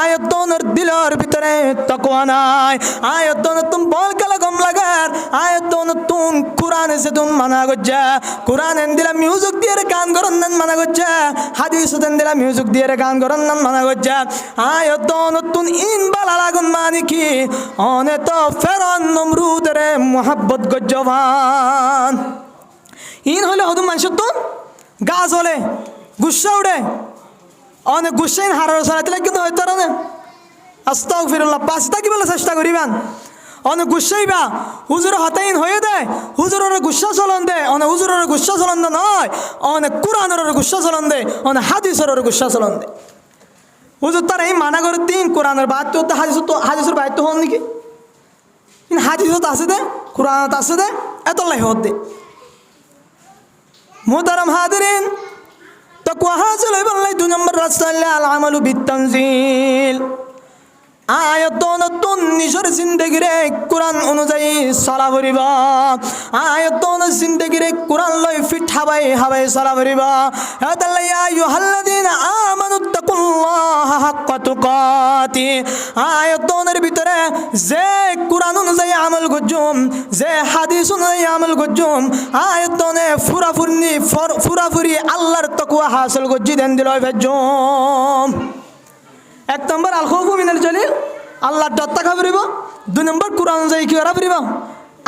Speaker 1: আয়াত নর দিলের ভিতরে তাকওয়া নাই। আয়াত নতুন বল কালা গম লাগার, আয়াত নতুন কোরআন সেদুন মানা গজ্জা, কোরআন এন্দিলা মিউজিক দিয়ে গান করন নান মানা গজ্জা, হাদিস এন্দিলা মিউজিক দিয়ে গান করন নান মানা গজ্জা। আয়াত নতুন ইন বালা লাগুন মানে কি অনে তো ফেরন নমরুদের মোহাব্বত গজ্জবান ইন হলে হদুম মানুষ তো গাছ হলে গুসা উড়ে অনেক গুসাইন হারার সারাতে কিন্তু হয়তো না আস্তাগফিরুল্লাহ বাঁচতে কি বলে চেষ্টা করিবেন অনেক গুসাইবা হুজুর হতাইন হয়ে দেয় হুজুরের গুসা চলন দে অনেক হুজুরের গুসা চলন দে নয় অনেক কোরআনের গুসা চলন দে অনেক হাদিসের গুসা চলন দে। হুজুর তার এই মানা করে দিন কোরআনের বাদ তো হাদিসের বাইর তো হন নাকি হাদিসত আছে দে কোরআনত আছে দে এত লাই হত দে। মুহতারাম হাজিরিন, তাকওয়া হাসিল হইবার লাই 2 নম্বর রাস্তা আল আমালু বিতানজিল। আয়াত নতুন নিজের জিন্দেগিরে কোরআন অনুযায়ী চলা করিবা, আয়াত জিন্দেগিরে কোরআন লই ফিট হাবাই চলা করিবা। ইয়া আইয়ুহাল্লাযীনা আমানু তাকুল্লাহা হাক্কা তুকাতি আয়াতের ভিতরে যে কুরআন অনুযায়ী আমল করজুম যে হাদিস অনুযায়ী আমল করজুম আয়াতনে ফুরাফুরি আল্লাহর তাকওয়া হাসিল করজি দেন দিল ভেজুম এক নম্বর আল খাউফু মিনাল জালিল আল্লাহর ডর থাকা ফুরিব দুই নম্বর কুরআন অনুযায়ী কি করা ফুরিব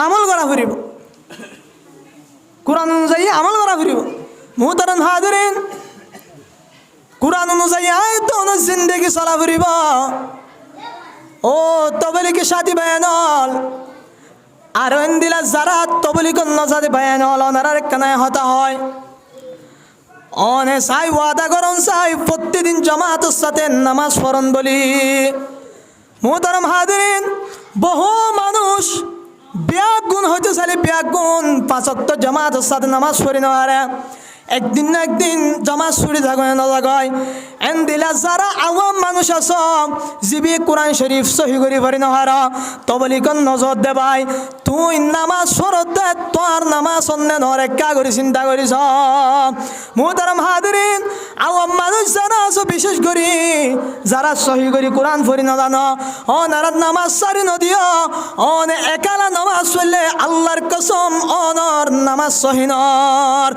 Speaker 1: আমল করা ফুরিব কুরআন অনুযায়ী আমল করা ফুরিব মুহতারাম হাজিরিন কুরআন অনুযায়ী আয়াত অনুযায়ী জিন্দেগি চলা ফুরিব ও তবলিগি সাথী বায়ানল আর দিলা যারা তবলিগ নজাদি বায়ানল ওনার কানায় হতা হয় অনে সাই ওয়াদা করুন সাই প্রতিদিন জামাতের সাথে নামাজ পড়ন বলি মুহতারাম হাজিরিন বহু মানুষ ব্যাগুণ হইতে চাইলে ব্যাগুণ 5 ওয়াক্ত জামাতের সাথে নামাজ পড়ি না একদিন না একদিন জামাত ছুটি থাকবে না থাকয় এন দিলা যারা আওয়াম মানুষ আছ জিবি কোরআন শরীফ সহি করি পারি নহার তবলিগন নজর দে ভাই তুই নামাজ পড়তে তোর নামাজ অন্য নরেকা করে চিন্তা করিস মুহতারাম হাজিরিন আওয়াম মানুষ যারা আছো বিশেষ করে যারা সহি করি কোরআন পড়ি না জানো অনার নামাজ সারি নদিও অন একালা নামাজ পড়লে আল্লাহর কসম অনর নামাজ সহি নর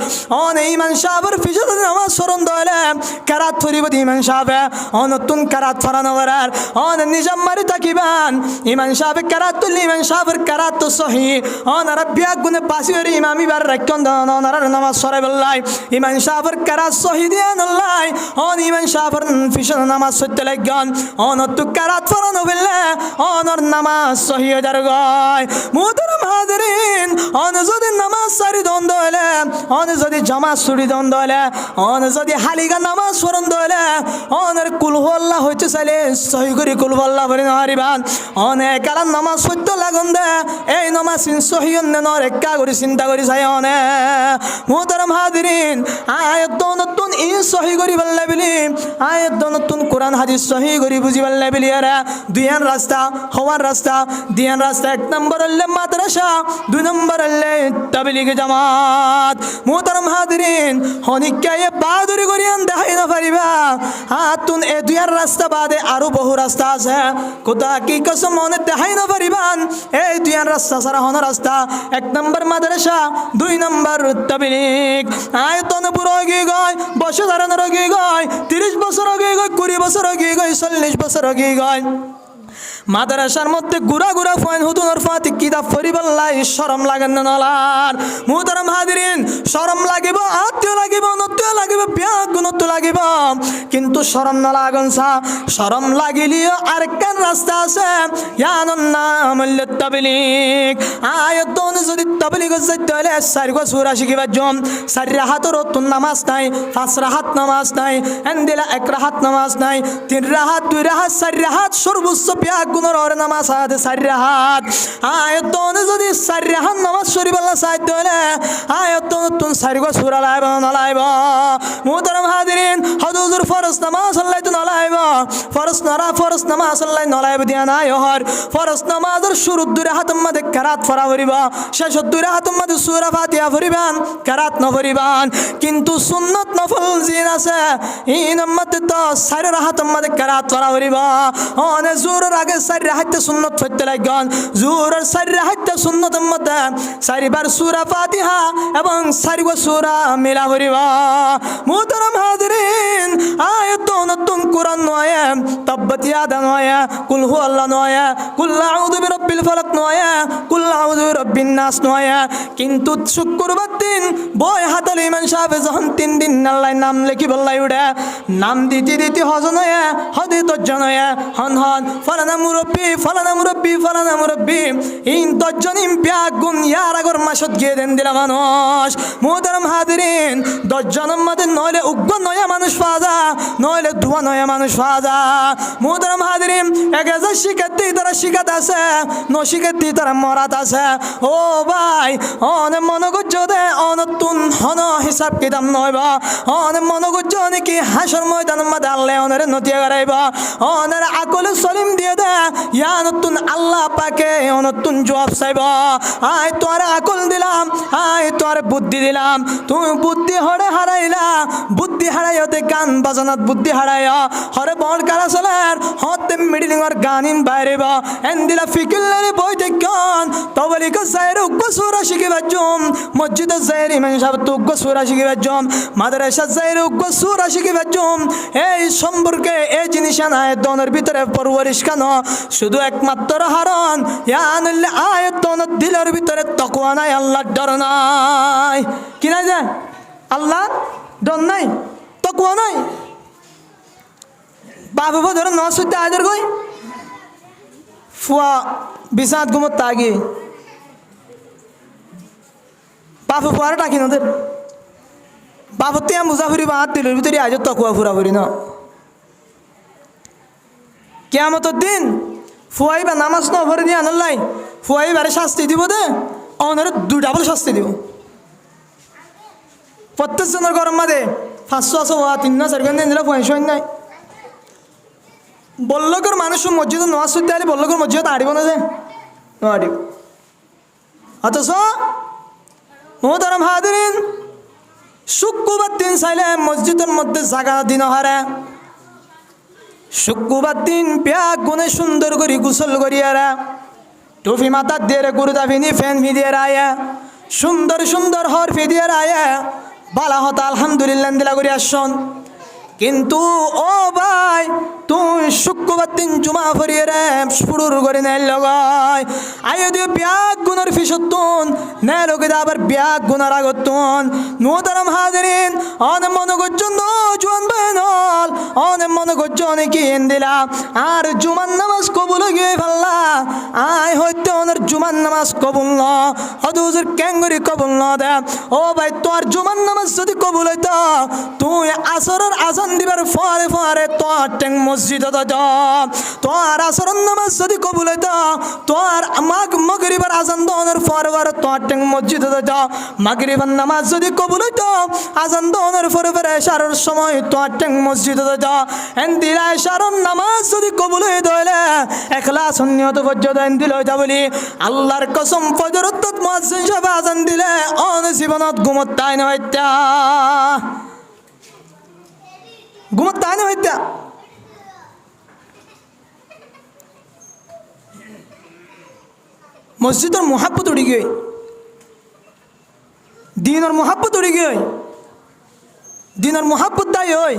Speaker 1: অন ইমান সাহেবের পিছনে নামাজ স্মরণ দলে কারাত ফরিব ইমান সাহেবে নতুন কারাত ফরানো করার নিজাম মারি থাকিবান ইমান সাহেব কারাত তুললি ইমান সাহেবের কারাত তো সহি ওনারা বিয়াক গুনে পাশি করে ইমামি বার রাখন ওনারা নামাজ সরাই বললাই ইমান সাহেবের কারাত সহি দিয়ে নল্লাই ইমান সাহেবের পিছনে নামাজ সত্যি লাগন নতুন কারাত ফরানো বললে ওনার নামাজ সহি হয়ে যার গয় মুহতারাম হাজিরিন যদি নামাজ সারি দ্বন্দ্ব হলে যদি জামাত ছুটি দ্বন্দ্ব হলে যদি হালিগা নামাজ স্মরণ দলে অনের কুলহল্লা হইতে চাইলে সহি করে কুলহল্লা ভরে নারিবান অনেক কারণ নামাজ সত্য লাগুন দে এই নামাজ সহি অন্যের একা করে চিন্তা করি চাই অনে মুহতারাম হাজিরিন আয়াত নতুন ই সহি করি বললে বলি আয়াত নতুন কোরআন হাদিস সহি করি বুঝি বললে বলি আরে দুইয়ান রাস্তা হওয়ার রাস্তা দিয়ান রাস্তা এক নম্বর হলে মাদ্রাসা দুই নম্বর হলে তাবলিগ জামাত মুহতারাম হাজিরিন হনিকায়ে বাহাদুরি করিয়ান দেখাই না পারিবা হাতুন এ দুইয়ার রাস্তা বাদে আরো বহু রাস্তা আছে কোথা কি কসম মনে দেখাই না পারিবান এই দুইয়ার রাস্তা ছাড়া হন রাস্তা এক নম্বর মাদ্রাসা দুই নম্বর তাবলিগ আয়তন পুরো গিয়ে গয় বছর ধারণের গিয়ে গয় 30 বছর গিয়ে গয় 20 বছর গিয়ে গয় 40 বছর গিয়ে গয় মাদ্রাসার মধ্যে গুড়া গুড়া ফাইন হুতুনের ফাতি কিতাব ফরিবাল্লাই শরম লাগেন না নলার মুহতারাম হাজিরিন শরম লাগিব আত্মীয় লাগিব নত্য লাগিব ব্যাগুণত্ব লাগিব কিন্তু শরম না লাগন সা শরম লাগিলিও আরেকখান রাস্তা আছে ইয়ানুন নাম তাবলিগ আয়াত যদি তাবলিগ যাইতে হলে 4 গো সূরা শিখিবার জম 4 রাহাতের তুন নামাজ নাই 5 রাহাত নামাজ নাই এন্দিলা 1 রাহাত নামাজ নাই 3 রাহাত 2 রাহাত 4 রাহাত সর্বোচ্চ ব্যাগুণের ওর নামাজ আছে 4 রাহাত আয়াত যদি 4 রাহাত নামাজ শরীফাল্লাহ চাইতে হলে আয়াত তুন 4 গো সূরা লাইব না লাইব মুহতারাম হাজিরিন হুজুর ফরজ নামাজ আল্লাহ তো লাইব ফরজ নামাজ আল্লাহ নলাইব দিয়া নাই হর ফরজ নামাজের শুরু 2 রাহাতের মধ্যে কারাত ফরা করিব শেষ 2 রাহাতের মধ্যে সূরা ফাতিহা পড়িবান কারাত ন পড়িবান কিন্তু সুন্নাত নফল জিন আছে এই নম্বরে তো 4 রাহাতের মধ্যে কারাত ফরা করিব অনে জোরের আগে 4 রাহাতে সুন্নাত পড়তে লাগন জোরের 4 রাহাতে সুন্নাতের মধ্যে 4 বার সূরা ফাতিহা এবং 4 গো সূরা মিলা করিব মুহতারাম হাজিরিন আয়াত নতুন কোরআন নয় তাব্বাত ইয়াদা নয় কুল হু আল্লাহ নয় কুল আউযু বিরাব্বিল ফালাক নয় কুল আউযু বিরাব্বিন নাস নয় কিন্তু শুক্রবার দিন বই হাতাল ইমান সাহেব যখন 3 দিন আল্লাহ নাম লিখি বললাই উড়ে নাম দিতে হজ নয় হদে তো জনয় হন ফালানা মুরব্বি ইন দজ্জনিম ব্যাগুন ইয়ার আগর মাসত গিয়ে দেন দিলা মানুষ মুহতারাম হাজিরিন দজ্জনের মধ্যে নইলে উগ্র নয়া মানুষ পাওয়া নইলে ধোয়া নয়া মানুষ পাওয়া মুহতারাম হাজিরিন এক হাজার শিক্ষার্থী তারা শিখাত আছে ন শিক্ষার্থী তারা মরাত আছে আছে ও ভাই অনে মনে করছো দে অনতুন হন হিসাব কিতাব নইব অনে মনে করছো নাকি হাসর ময়দান মধ্যে আল্লাহ অনের নতিয়া করাইব অনের আকলে সলিম দিয়ে দে ইয়া নতুন আল্লাহ পাকে অনতুন জবাব চাইব আয় তোর আকল দিলাম আয় তোর বুদ্ধি দিলাম তুমি বুদ্ধি হরে হারাইলা বুদ্ধি হারাইতে গান বাজানাত বুদ্ধি হারাই হরে বল কারা চলের হতে মিডিলিংর গানিন বাইরেব এন্দিলা ফিকিল্লারে বই দেখন তবলিক সাইর উগ্র সুরা শিখিবার জম মসজিদ সাইর ইমাম সাহেব তো উগ্র সুরা শিখিবার জম মাদ্রাসা সাইর উগ্র সুরা শিখিবার জম এই সম্পর্কে এই জিনিস নাই দনের ভিতরে পরবরিশ কেন শুধু একমাত্র হারণ ইয়ানুল্লাহ আয়াত দনের দিলের ভিতরে তাকওয়া নাই আল্লাহর ডর নাই কি নাই যে আল্লাহ ডর নাই তাকওয়া নাই বাবু ধরে নসুদ্দে আদর কই ফুয়া বিছানাত ঘুমত তাগি বাবু ফুয়ারে ডাকি নদের বাবু তিয়া মুজাফরি বাঁধ দিলের ভিতরে আজ তাকওয়া ফুরাফুরি না কিয়ামতের দিন ফুয়াই বা নামাজ ন ভরে দিয়ে আনলাই ফুয়াই বারে শাস্তি দিব দে অনারে 2 ডাবল শাস্তি দিব প্রত্যেক জনের গরম মাদে 500 আছে 3 4 দিন দিলে পয়সা নাই বল্লকর মানুষ মসজিদে নামাজ পড়তে আলে বল্লকর মসজিদ আড়িব না যে আড়িব অথচ মোহতারাম হাদিরিন শুক্রবার দিন চাইলে মসজিদের মধ্যে জায়গা দিন হারে শুক্রবার দিন ব্যাগ গুনে সুন্দর করে গোসল করিয়ারা টুপি মাথার দিয়ে কুর্তা ফিনি ফ্যান ভিদিয়ে রায় সুন্দর সুন্দর হর ফিদিয়ে রায় বালা হতা আলহামদুলিল্লাহ দিলা করি আসন কিন্তু ও ভাই তুই শুক্রবার দিন জুমা ফরিয়ে রে শুরুর করে নেই লগাই আয় দিয়ে ব্যাগ গুনার ফিসতুন নে লোকে আবার ব্যাগ গুনার আগতুন মোহতারাম হাজিরিন অনেক মনে করছো জোয়ান বেনল অনেক মনে করছো অনেকে এন দিলা আর জুমার নামাজ কবুল গিয়ে ফেললা আয় হইতে অনের জুমার নামাজ কবুল ন হদুজের ক্যাঙ্গুরি কবুল ন দে ও ভাই তোর জুমার নামাজ যদি কবুল হইতো তুই আসরের আজান দিবার ফরে ফরে তোর ট্যাং মসজিদে যা তোর আসরের নামাজ যদি কবুল হইতো তোর মাগরিবের আজান দনের ফরে ফরে তোর ট্যাং মসজিদে যা মাগরিবের নামাজ যদি কবুল হইতো আজান দনের ফরে ফরে এশারের সময় তোর ট্যাং মসজিদে যা এন্দিরা এশারের নামাজ যদি কবুল হইতো হলে ইখলাস নিয়ত পর্যন্ত এন্দিল হইতা বলি আল্লাহর কসম ফজরত মুয়াজ্জিন সাহেব আজান দিলে অন জীবনত ঘুমত তাই না হইতা ঘুমত তাই না হইতা মসজিদের মোহাব্বত উড়ি গই দিনের মোহাব্বত উড়ি গই দিনের মোহাব্বত দাই হই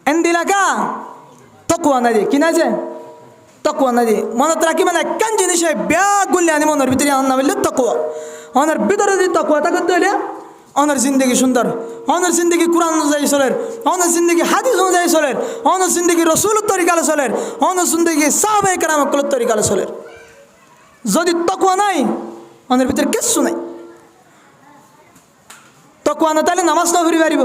Speaker 1: এন্দিলাকা তকুয়া না দি কিনা যে তকুয়া না দি মনত রাখি মানে একখান জিনিসে ব্যাগ গুলি আনি মনের ভিতরে আনা বললে তকুয়া অনার ভিতরে যদি তকুয়া থাকতে হইলে অনার জিন্দগি সুন্দর অনার জিন্দগি কোরআন অনুযায়ী চলের অনার জিন্দগি হাদিস অনুযায়ী চলের অনার জিন্দগি রসুলের তরিকালে চলের অনার জিন্দগি সাহাবায়ে কেরামের তরিকালে চলের যদি তকুয়া নাই অনার ভিতরে কিচ্ছু নাই তকুয়া না তাইলে নামাজ না ফিরি পারিব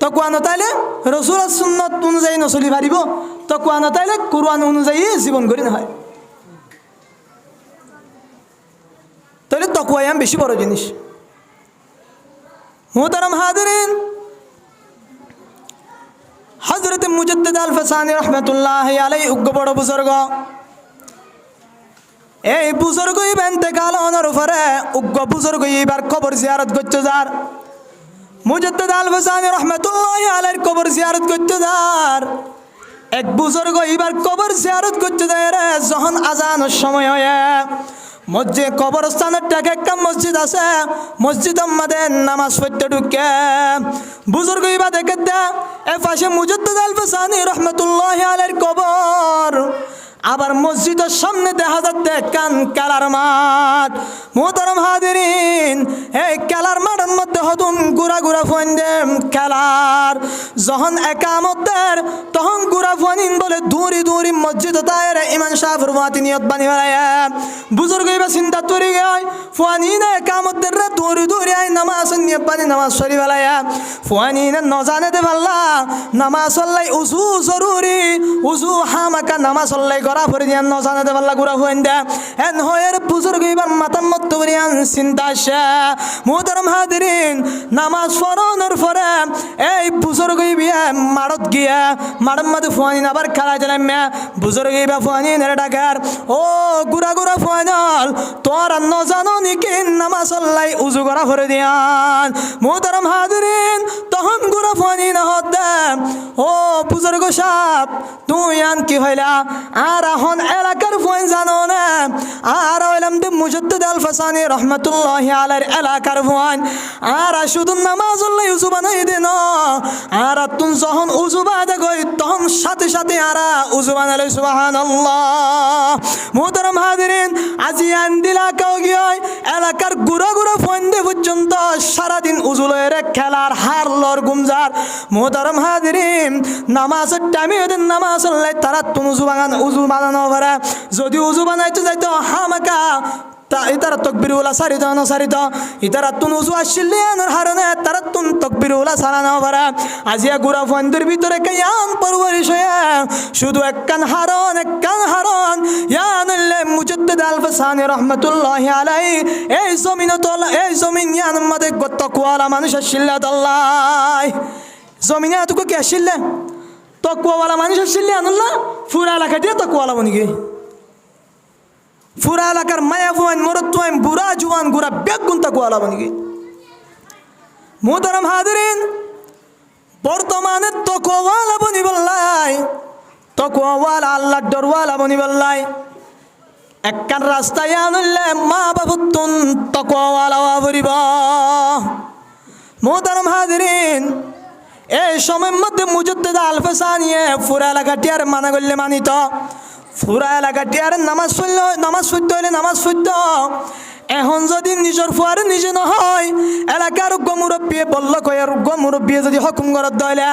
Speaker 1: তকুয়া না তাইলে রসুলের সুন্নত অনুযায়ী নচলি পারিব তকুয়া না তাইলে কোরআন অনুযায়ী জীবন করি না হয় তাহলে তকুয়াই আম বেশি বড় জিনিস মোহতারাম হাজিরিন হযরত মুজাদ্দিদ আল ফাসানি রাহমাতুল্লাহি আলাইহি উগ্র বড় বুজুর্গ এই বুজুর্গ ইন্তেকাল হওয়ার পরে উগ্র বুজুর্গ এবার কবর জিয়ারত করতে যার মুজাদ্দিদ আল ফাসানি রাহমাতুল্লাহি আলাইহির কবর জিয়ারত করতে যার এক বুজুর্গ এবার কবর জিয়ারত করতে যায় রে যখন আজানের সময় হয় মসজিদ কবরস্থানের টাকা একটা মসজিদ আছে মসজিদ আমাদের নামাজ পড়তে ঢুকে বুজুর্গ ইবা দেখে দে এ পাশে মুজাদ্দিদ আল ফাসানি রাহমাতুল্লাহি আলাইহির কবর আবার মসজিদের সামনে দেখা যাচ্ছে কান খেলার মাঠ মোহতারাম হাজিরিন এই খেলার মাঠের মধ্যে হতুন গুড়া গুড়া ফোন খেলার যখন একামতের তখন গুড়া ফোনিন বলে দূরি দূরি মসজিদ তাইরে ইমাম সাহেবের ওয়াতি নিয়ত বানি বেড়ায় বুজুর্গ এবার চিন্তা তৈরি গয় ফোয়ানিনে একামতের রে দূরি দূরি আই নামাজ নিয়ত বানি নামাজ সরি বেড়ায় ফোয়ানিনে নজানে দে ভাল্লা নামাজ সল্লাই উজু জরুরি উজু হামাকা নামাজ সল্লাই গড়া ভরে দিয়ান নজানাতে পাল্লা গুড়া হইন দে এন হয়ের বুজুর্গ এবার মাতার মতো বরিয়ান চিন্তা আসে মুহতারাম হাজিরিন নামাজ পড়ানোর পরে এই বুজুর্গ বিয়ে মারত গিয়া মারম মাদু ফুয়ানি আবার খেলা দিলাম বুজুর্গ ইবা ফুয়ানি নেড়ে ডাকার ও গুড়া গুড়া ফুয়ানল তোর নজানো নাকি নামাজ আল্লাহ উজু করা ভরে দিয়ান মুহতারাম হাজিরিন তখন গুড়া ফুয়ানি না হত দে ও বুজুর্গ সাহেব তুই আন কি হইলা আর এখন এলাকার ফুয়ান জানো না আর হইলাম দে মুজাদ্দিদ আল ফাসানি রহমাতুল্লাহি আলাইহির এলাকার ফুয়ান আর শুধু নামাজ আল্লাহ উজু বানাই দেন আর তুই যখন উজু বাদে গই তখন সাথে সাথে আর উজু বানালে সুবহানাল্লাহ মুহতারাম হাজিরিন আজি আন্দিলা কাও গিয়ে এলাকার গুড়া গুড়া ফন্দে পর্যন্ত সারাদিন উজু লয়ের খেলার হার লর গুমজার মুহতারাম হাজিরিন নামাজের টাইমে ওদের নামাজ আল্লাহ তারা তুই উজু বানানো পারে যদি উজু বানাইতে যাইতো হামাকা ইতারা তকবিরুলা সারিত নসারিত ইতারা তুন উজু আসলে আনার হারনে তারা তুন তকবিরুলা সারানো পারে আজিয়া গুড়া ফন্দের ভিতরে কায়ান পরবরিশ হয়ে শুধু একখান হারন ইয়ানুল্লাহ মুজাদ্দিদ আল ফাসানি রহমাতুল্লাহি আলাইহি এই জমিন ইয়ান মধ্যে তাকওয়ালা মানুষ আসলে আল্লাহ জমিনে এতকে কি আসলে তাকওয়ালা মানুষ আসলে আনুল্লাহ পুরা এলাকা দিয়ে তাকওয়ালা বনিগে পুরা এলাকার মায়া ফুয়ান মরদ তুয়ান বুড়া জুয়ান গুড়া বেগুন তাকওয়ালা বনিগে মুহতারাম হাজিরিন বর্তমানে তাকওয়ালা বনি বললাই তাকওয়ালা আল্লাহর ডরওয়ালা বনি বললাই একখান রাস্তায় আনলে মা বাবুতুন তাকওয়ালা বরিব মুহতারাম হাজিরিন এই সময়ের মধ্যে মুজাদ্দিদ আল ফাসানিয়ে পুরা এলাকাটি আর মানা করলে মানিত পুরা এলাকাটি আর নামাজ পড়তে হইলে নামাজ পড়ত এখন যদি নিজের ফুয়ারে নিজে নহয় এলাকার মুরব্বী বলল কয়ের মুরব্বী যদি হুকুম করত দইলে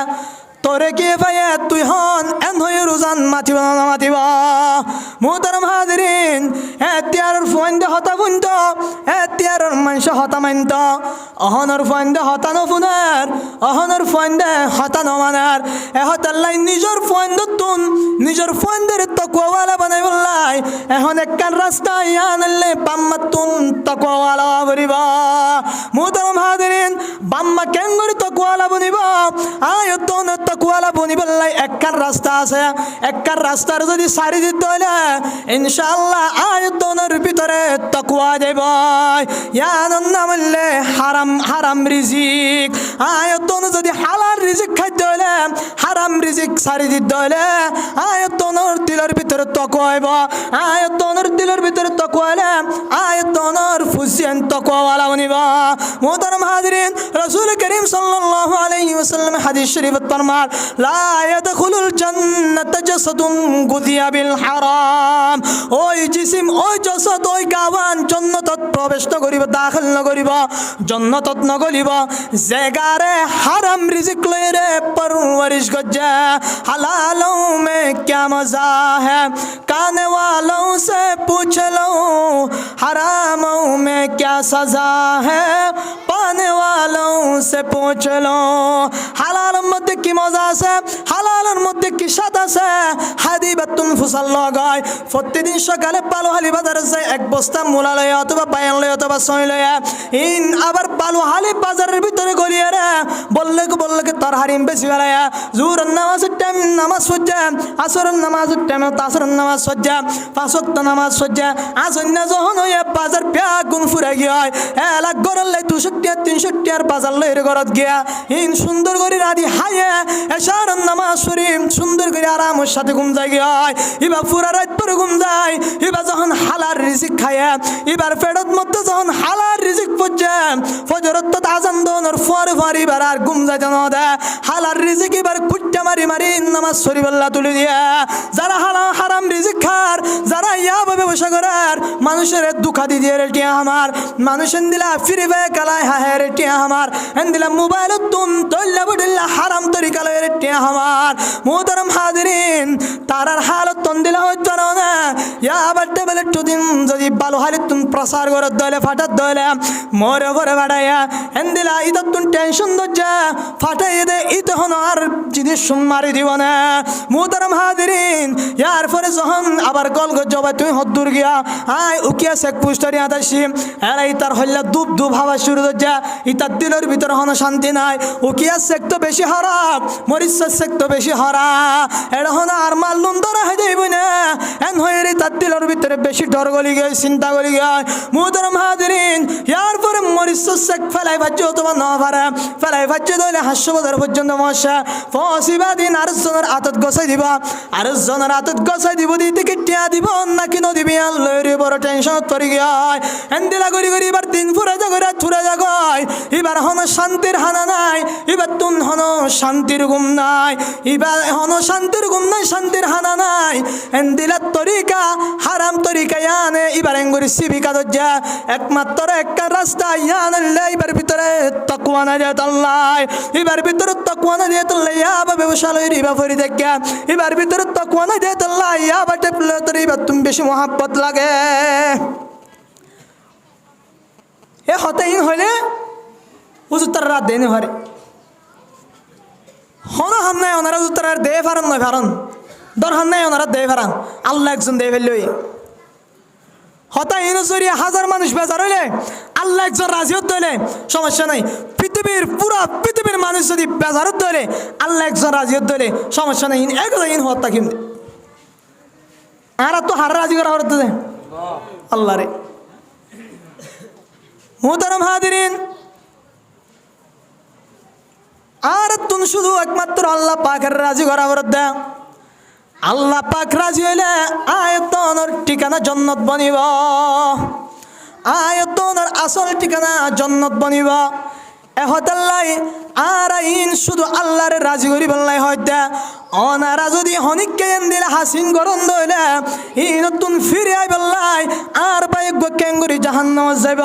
Speaker 1: তোরে কি পাইয়ে তুই হন এন হয়ে রোজান মাতিব না মাতিব মুহতারাম হাজিরিন এতিয়ার ফুয়াইন্দে হতা বুনত এতিয়ার মানুষ হতা মানত অহনর ফুয়াইন্দে হতা নফুনার অহনর ফুয়াইন্দে হতা নমানার এহতাল্লাই নিজের ফুয়াইন্দতুন নিজের ফুয়াইন্দের তাকওয়ালা বানাই বললাই এখন একখান রাস্তা ইয়ানলে বাম্মাতুন তাকওয়ালা বরিব মুহতারাম হাজিরিন বাম্মা কেঙ্গরি তাকওয়ালা বনিব আয়তন তাকওয়ালা বনি বললাই একখান রাস্তা আছে একখান রাস্তার যদি সারি দিতে হইলে ইনশাআল্লাহ আয়তনের ভিতরে তাকওয়া দেব ইয়ানন নামলে হারাম রিজিক আয়তন যদি হালাল রিজিক খাইতে হইলে হারাম রিজিক সারি দিতে হইলে আয়তনের দিলের ভিতরে তাকওয়া হইব আয়তনের দিলের ভিতরে তাকওয়া হইলে আয়তনের ফুসিয়ান তাকওয়ালা বনিব মুহতারাম হাজিরিন রাসূল করিম সাল্লাল্লাহু আলাইহি ওয়াসাল্লাম হাদিস শরীফত ফরমান লা ইয়াদখুলুল জান্নাতা জাসাদুন গুযিয়া বিল হারাম ওই জিসিম ওই জাসাদ ওই গাওয়ান জান্নাতত প্রবেশ করিব দাখিল নগরিব জান্নাতত নগলিব জায়গারে হারাম রিজিক লইরে পরওয়ারিশ গজ্জা হালালোं में क्या मजा है खाने वालों से पूछ लो हरामों में क्या सजा है पाने वालों से पूछ लो হালালের মধ্যে কি মজা আছে হালালের মধ্যে কি স্বাদ আছে হাদিবাতুন ফুসাল লাগায় প্রতিদিন সকালে পালোহালি বাজারে যায় এক বস্তা মূলা লয় অথবা বায়ান লয় অথবা সই লয় ইন আবার পালোহালি বাজারের ভিতরে গলিয়ে রে বললে তার হারিম বেশি বেলায় জুহরের নামাজের টাইম নামাজ সজ্জা আসরের নামাজের টাইম তাসরের নামাজ সজ্জা পাঁচ ওয়াক্ত নামাজ সজ্জা আসন্ন যখন হয়ে বাজার গুণ ফুরে গিয়ে হয় এলাক গড়ের লাই 200 আর বাজার লয়ের গড়ত গিয়া ইন সুন্দর করে রাধি হাইয়ে এশারের নামাজ শরীফ সুন্দর করে আরামের সাথে ঘুম যায় গিয়ে হয় এবার পুরা রাত পরে ঘুম যায় এবার যখন হালার রিজিক খায় এবার ফেরত মধ্যে যখন হালার রিজিক পড়ছে ফজরত তো আজান দোনোর ফরে এবার আর ঘুম যায় জানো দে হালার রিজিক এবার কুট্টা মারি নামাজ শরীফ আল্লাহ তুলে দিয়ে যারা হারাম রিজিক খার যারা ইয়াভাবে বসে করার মানুষের দুঃখা দিয়ে রেটিয়া আমার মানুষের দিলা ফিরে বে কালায় হায় রেটিয়া আমার এন দিলা মোবাইল তুন তল্লা বডিল্লা হারাম তরিকা লয় রেটিয়া আমার মুহতারাম হাজিরিন তারার হালত তন দিলা হইতো না ইয়া আবার টেবিলের টুদিন যদি ভালো হালত তুন প্রসার করে দলে ফাটাত দলে মরে ভরে বাড়াইয়া এন দিলা ইদত তুন টেনশন দজ্জা ফাটাই দে ইতে হন আর জিনিস মারি দিব না মুহতারাম হাজিরিন ইয়ার পরে যখন আবার গলগত জবাই তুই হদ্দুর গিয়া আয় উকিয়া চেক পুস্টারি আদাসি এরা ইতার হইলা দুপ দুপ হাওয়া শুরু দজ্জা ইতার দিলের ভিতরে হন শান্তি নাই উকিয়া চেক তো বেশি হরাপ মরিচার চেক তো বেশি হরা এটা হন আর মাল্লুম ধরা হয়ে যাইব না এন হয়ে তার দিলের ভিতরে বেশি ডর গলি গিয়ে চিন্তা করি গিয়ে মুহতারাম হাজিরিন ইয়ার পরে মরিচার চেক ফেলাই ভাজ্য তোমার ন পারে ফেলাই ভাজ্য দইলে হাস্যবাদের পর্যন্ত মশা ফসিবা দিন আর জনের আতত গছাই দিবা আর জনের আতত গছাই দিব দিতে কেটিয়া দিব নাকি নদিবি আল্লাহর বড় টেনশন তরি গিয়ে এন্দিলা করি করি এবার দিন ফুরে জাগরে থুরে জাগয় এবার হন শান্তির হানা নাই এবার তুন হন শান্তির ঘুম নাই এবার হন শান্তির ঘুম নাই শান্তির হানা নাই এন্দিলার তরিকা হারাম তরিকা ইয়ানে এবার এঙ্গুরি সিবিকা দজ্জা একমাত্র একটা রাস্তা ইয়ান এবার ভিতরে তাকওয়া না যেত আল্লাহ এবার ভিতরে তাকওয়া না যেত আল্লাহ ইয়াবা ব্যবসা লই রিবা ফরি দেখা এবার ভিতরে তাকওয়া না যেত আল্লাহ ইয়াবা টেপলে তোর এবার তুমি বেশি মহাব্বত লাগে এ হতেই হইলে উজুতার রাত দেনে পারে হন হাম নাই ওনারা উজুতার দে ফারান নয় ফারান দর হাম নাই ওনারা দে ফারান আল্লাহ একজন দে ফেললই হতাই ইনজরিয়া হাজার মানুষ বেজার হইলে আল্লাহ একজন রাজিয়ত দইলে সমস্যা নাই পৃথিবীর পুরা পৃথিবীর মানুষ যদি বেজারত দইলে আল্লাহ একজন রাজিয়ত দইলে সমস্যা নাই একজন ইন হত্যা কিনতে আর তো হার রাজি করা হতে দেয় আল্লাহ রে মুহতারাম হাজিরিন আর তুমি শুধু একমাত্র আল্লাহ পাকের রাজি করা হতে দেয় আল্লাহ পাক রাজি হইলে আয়তনের ঠিকানা জন্নত বনিব আয়তনের আসল ঠিকানা জন্নত বনিব এহতাল্লাই আর আইন শুধু আল্লাহরে রাজি করি বললাই হয়তো অনারা যদি হনিককে দিলে হাসিন গরম দইলে ই নতুন ফিরে আই বললাই আর বাইক কেঙ্গুরি জাহান্নাম যাইব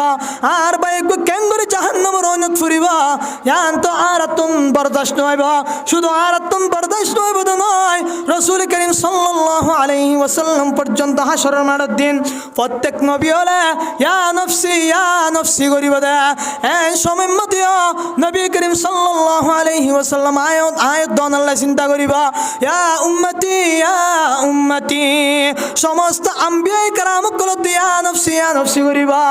Speaker 1: আর বাইক কেঙ্গুরি জাহান্নামের অনত ফুরিব ইয়ান তো আর তুম বরদাস্ত হইব শুধু আর তুম বরদাস্ত হইব তো নয় রাসূল করিম সাল্লাল্লাহু আলাইহি ওয়াসাল্লাম পর্যন্ত হাসরের মাঠের দিন প্রত্যেক নবী হলে ইয়া নফসি করিব দে এই সময় মতিও নবী করিম সাল্লাল্লাহু আলাইহি ওয়াসাল্লাম আয়াত দন আল্লাহ চিন্তা করিবা ইয়া উম্মতি সমস্ত আম্বিয়া کرام গুলো দিয়া নফসি করিবা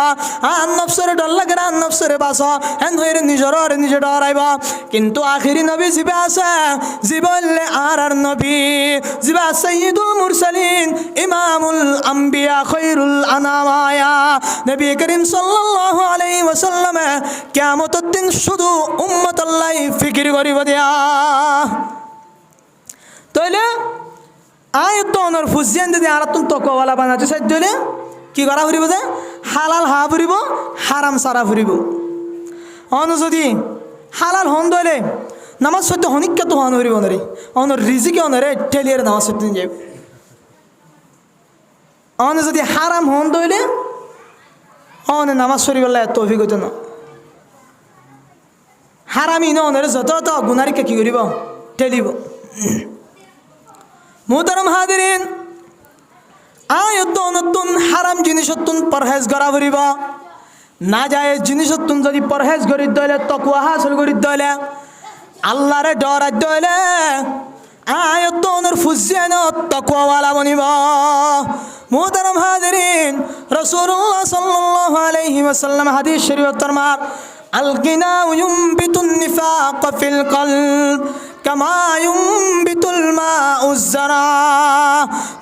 Speaker 1: আন নফসের ডর লাগে আন নফসের বাসা হেন হইরে নিজে ডরাইবা কিন্তু আখিরি নবী জিবে আছে জিবলে আর নবী জিবা সাইয়্যিদুল মুরসালিন ইমামুল আম্বিয়া খায়রুল আনামায়া নবী করিম সাল্লাল্লাহু আলাইহি ওয়াসাল্লাম কিয়ামতের দিন শুধু উম্মত আল্লাহ ফিকির করিব দিয়া তাইলে আয়তনের ফুজিয়ান যদি আর তুমি তকওয়ালা বানাতে চাই দিলে কি করা ফুরিব যে হালাল হা ফুরিব হারাম সারা ফুরিব অন যদি হালাল হন দলে নামাজ সত্য হনিককে তো হন ফুরিব নরে অনর রিজিকে অনরে ঠেলিয়ে নামাজ সত্য যাবে অন যদি হারাম হন দলে অন নামাজ শরীফল্লাহ তৌফিক হইতো না হারামি ন অনরে যত তো গুনারিকে কি করিব ঠেলিব মুহতারাম হাজিরিন আয়ত নতুন হারাম জিনিসতুন পরহেজ করা ফুরিব না যায় জিনিসতুন যদি পরহেজ করি দইলে তাকওয়া হাসিল করি দইলে আল্লাহরে ডর দইলে আয়তনের ফুজিয়ান তাকওয়াওয়ালা বনিব মুহতারাম হাজিরিন রাসূলুল্লাহ সাল্লাল্লাহু আলাইহি ওয়াসাল্লাম হাদিস শরীফ ফরমান আল গিনা ইউমবিতুন নিফাক ফিল কলব কামা ইউমবিতুল মাউজ যারা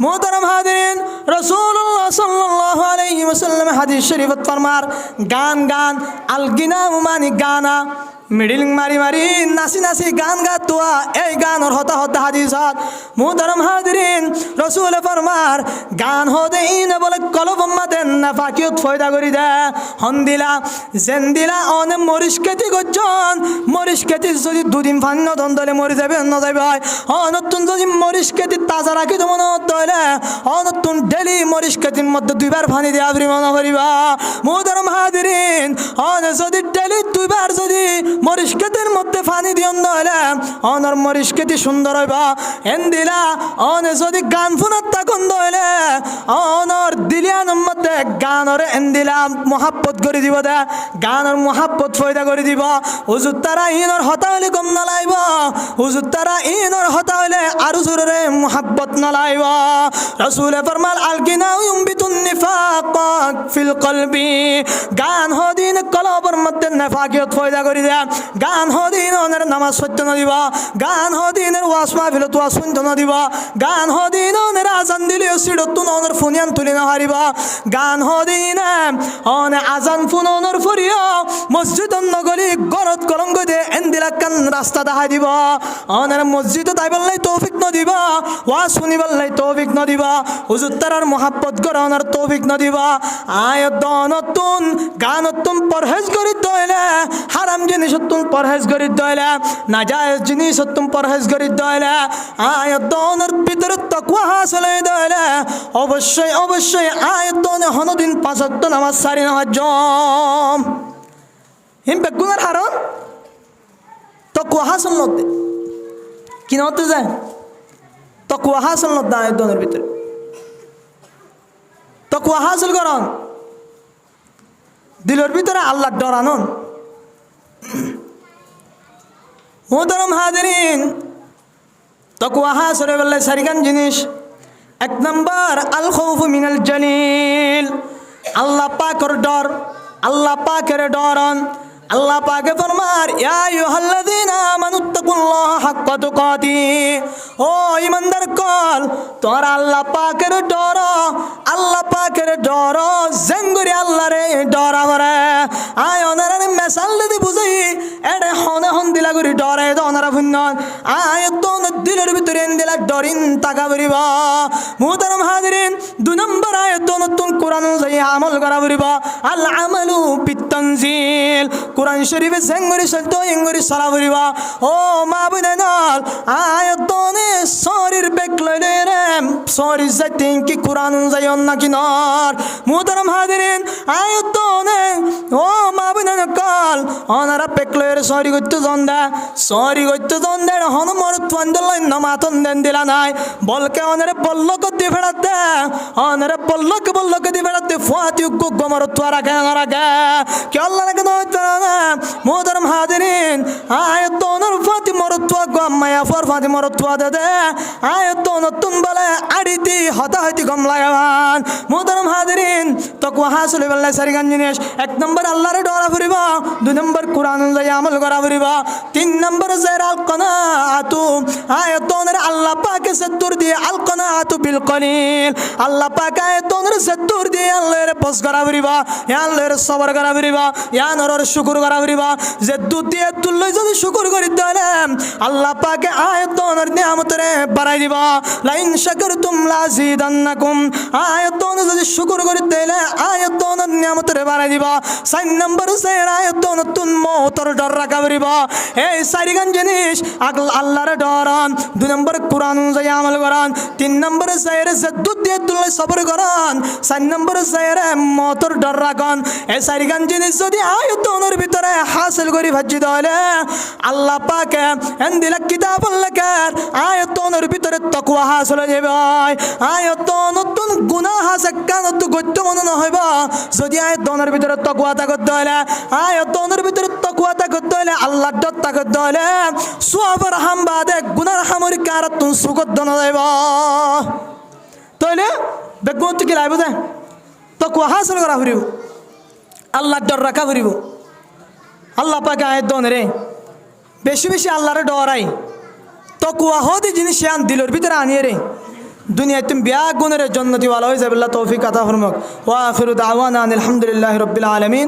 Speaker 1: মুহতারাম হাজিরিন রাসূলুল্লাহ সাল্লাল্লাহু আলাইহি ওয়াসাল্লাম হাদিস শরীফ ফরমান গান আল গিনা মানে গানা মিডিলিং মারি নাচি গান গাতোয়া এই গানের হতা হাদিসত মুহতারাম হাজিরিন রাসূল ফরমার গান হদে ইনে বলে কলব মাদেন না ফাকিয়ত ফয়দা করি দে হন্দিলা জেন্দিলা অনে মরিশকেতি গজন মরিশকেতি যদি দুদিন ফান্ন দন্দলে মরি যাবে ন যাবে অনতুন যদি মরিশকেতি তাজা রাখি তো মনে হইলে অনতুন ডেলি মরিশকেতির মধ্যে দুইবার পানি দেয়া ফ্রি মনে করিবা মুহতারাম হাজিরিন অনে যদি ডেলি দুইবার যদি মরিশকেতের মধ্যে পানি দিয়ন নইলে অনর মরিশকেতি সুন্দর হইবা এন্দিলা অনে যদি গান ফুনাত তাকন দইলে অনর দিলিয়ানের মধ্যে গানর এন্দিলা মহাব্বত করে দিব দে গানর মহাব্বত ফয়দা করে দিব হুজুর তারা ইনর হতা হলে গম নালাইব হুজুর তারা ইনর হতা হলে আরো জোরে মহাব্বত নালাইব রাসূলে ফরমাল আল গিনা ইউমবিতুন নিফাক ফিল কলবি গান হদিন কলবের মধ্যে নেফাকিয়ত ফয়দা করে দে গান হদিন ওনের নামাজ সত্য না দিব গান হদিনের ওয়াজ মাহফিল তো শুনতে না দিব গান হদিন ওনের আজান দিলে সিডতুন ওনের ফোনিয়ান তুলি না হারিবা গান হদিন ওনে আজান ফোন ওনের ফরিও মসজিদ নগরী গরত কলঙ্গ দে এন্দিলাকান রাস্তা দেখাই দিব ওনের মসজিদ তাই বললাই তৌফিক ন দিব ওয়াজ শুনি বললাই তৌফিক ন দিব হুজুর তারার মহাব্বত করানোর তৌফিক ন দিব আয়তনতুন গানতুন পরহেজ করি দইলে হারাম জিনিসতুন পরহেজ করি দইলে নাজায়েজ জিনিসতুন পরহেজ করি দইলে আয়তনের ভিতরে তাকওয়া হাসিল দইলে অবশ্যই অবশ্যই আয়তনে হনদিন পাঁচ ওয়াক্ত নামাজ সারি নামাজ জম হিম বেগুনার হারন তাকওয়া হাসিল নতে কি নতে যায় তাকওয়া হাসিল নত আয়তনের ভিতরে তাকওয়া হাসিল করন দিলের ভিতরে আল্লাহর ডর আনন মুহতারাম হাজিরিন তাকওয়া হাসিল বললে সারিগান জিনিস এক নাম্বার আল খাউফু মিনাল জালিল আল্লাহ পাকের ডর আল্লাহ পাকের ডরন আল্লাহ পাকে ফরমার ইয়া আইয়ুহাল্লাযীনা আমানুত্তাকুল্লাহা হাক্কা তুকাতি ও ঈমানদার কল তোরা আল্লাহ পাকের ডর আল্লাহ পাকের ডর জেঙ্গুরি আল্লাহরে ডর করে আয় ওনারে মেসাল দি বুঝাই এডে হনে হন দিলা গুরি ডরে ওনারা ভুন্নন আয় তো দিলের ভিতরে দিলা ডরিন তাকা বরিবা মুহতারাম হাজিরিন দুই নম্বর আয়াত নতুন কোরআন অনুযায়ী আমল করা বরিবা আল আমালু বিতানজিল কোরআন শরীফে জেঙ্গুরি শব্দ ইঙ্গুরি সালা বরিবা ও মা বুনাল আয়াতনে শরীর বেকলে রে শরীর জাতিন কি কোরআন অনুযায়ী নাকি নর মুহতারাম হাজিরিন আয়াতনে ও মা বুনাল কল ওনারা পেকলের সরি করতে জন্দা সরি করতে জন্দা হন মরত ফান্দল নমাতন দেন দিলা নাই বলকে ওনারে বল্লক দি ফেড়াতে ওনারে বল্লক দি ফেড়াতে ফুয়াতি উগ্গ গমরত তোরা কেন রাখে কে আল্লাহ রাখে না মুহতারাম হাজিরিন আয়াত ওনার ফাতি মরত গম্মায়া ফর ফাতি মরত দে আয়াত নতুন বলে আড়িতি হতাহতি গম লাগাবান মুহতারাম হাজিরিন তাকওয়া হাসিল বললে সারিগান জিনিস এক নম্বর আল্লাহর ডরা ফুরিবা দুই নম্বর কোরআন অনুযায়ী আমল করা ফুরিবা তিন নম্বর আল কানাআতু আয়াতনের আল্লাহ পাকে সত্তর দিয়ে আল কানাআতু বিল কলিল আল্লাহ পাক আয়াতনের সত্তর দিয়ে আল্লাহর পস করা ফুরিবা ইয়া আল্লাহর সবর করা ফুরিবা ইয়া নরর শুকর করা ফুরিবা যে দুধ দিয়ে তুললে যদি শুকর করি তাহলে আল্লাহ পাকে আয়াতনের নিয়ামতরে বাড়াই দিবা লাইন শাকারতুম লাযিদান্নাকুম আয়াতন যদি শুকর করি তাহলে আয়াতনের নিয়ামতরে বাড়াই দিবা চার নম্বর আয়াত নতুন মওতর ডর রাখা বরিবা এই সারিগান জিনিস আল্লাহর ডরান দুই নম্বর কোরআন অনুযায়ী আমল করান তিন নম্বর দুধ দিয়ে তুললে সবর করান চার নম্বর মওতর ডর রাখান এই সারিগান জিনিস যদি আয়াতনের ভিতরে হাসিল করি ভাজি তাহলে আল্লাহ পাকে এন্দিলা কিতাব লেখার আয়াতনের ভিতরে তাকওয়া হাসিল হয়ে যাবে আয়াত নতুন গুনাহ হাসে কান তো গদ্য মনে না হইবা যদি আয়াতনের ভিতরে তাকওয়া করতে হলে আয়াতনের ভিতরে তাকওয়া করতে হলে আল্লাহর ডর করতে হলে সওয়াবের হাম বাদে গুনার হামরি কারাতুন সুগত না যাইব তাইলে বেগুন কি লাইব দে তাকওয়া হাসিল করা হরিব আল্লাহর ডর রাখা হরিব আল্লাহ পাকে আয়াত দন রে বেশি বেশি আল্লাহর ডরাই তাকওয়া হদি জিনিস আন দিলের ভিতরে আনিয়ে রে দুনিয়ায় তুমি ব্যাগ গুণের জন্নতি ওয়ালা হয়ে যাবে আল্লাহ তৌফিক আতা ফরমাক ওয়া আখিরু দাওয়ানা আলহামদুলিল্লাহি রাব্বিল আলামিন।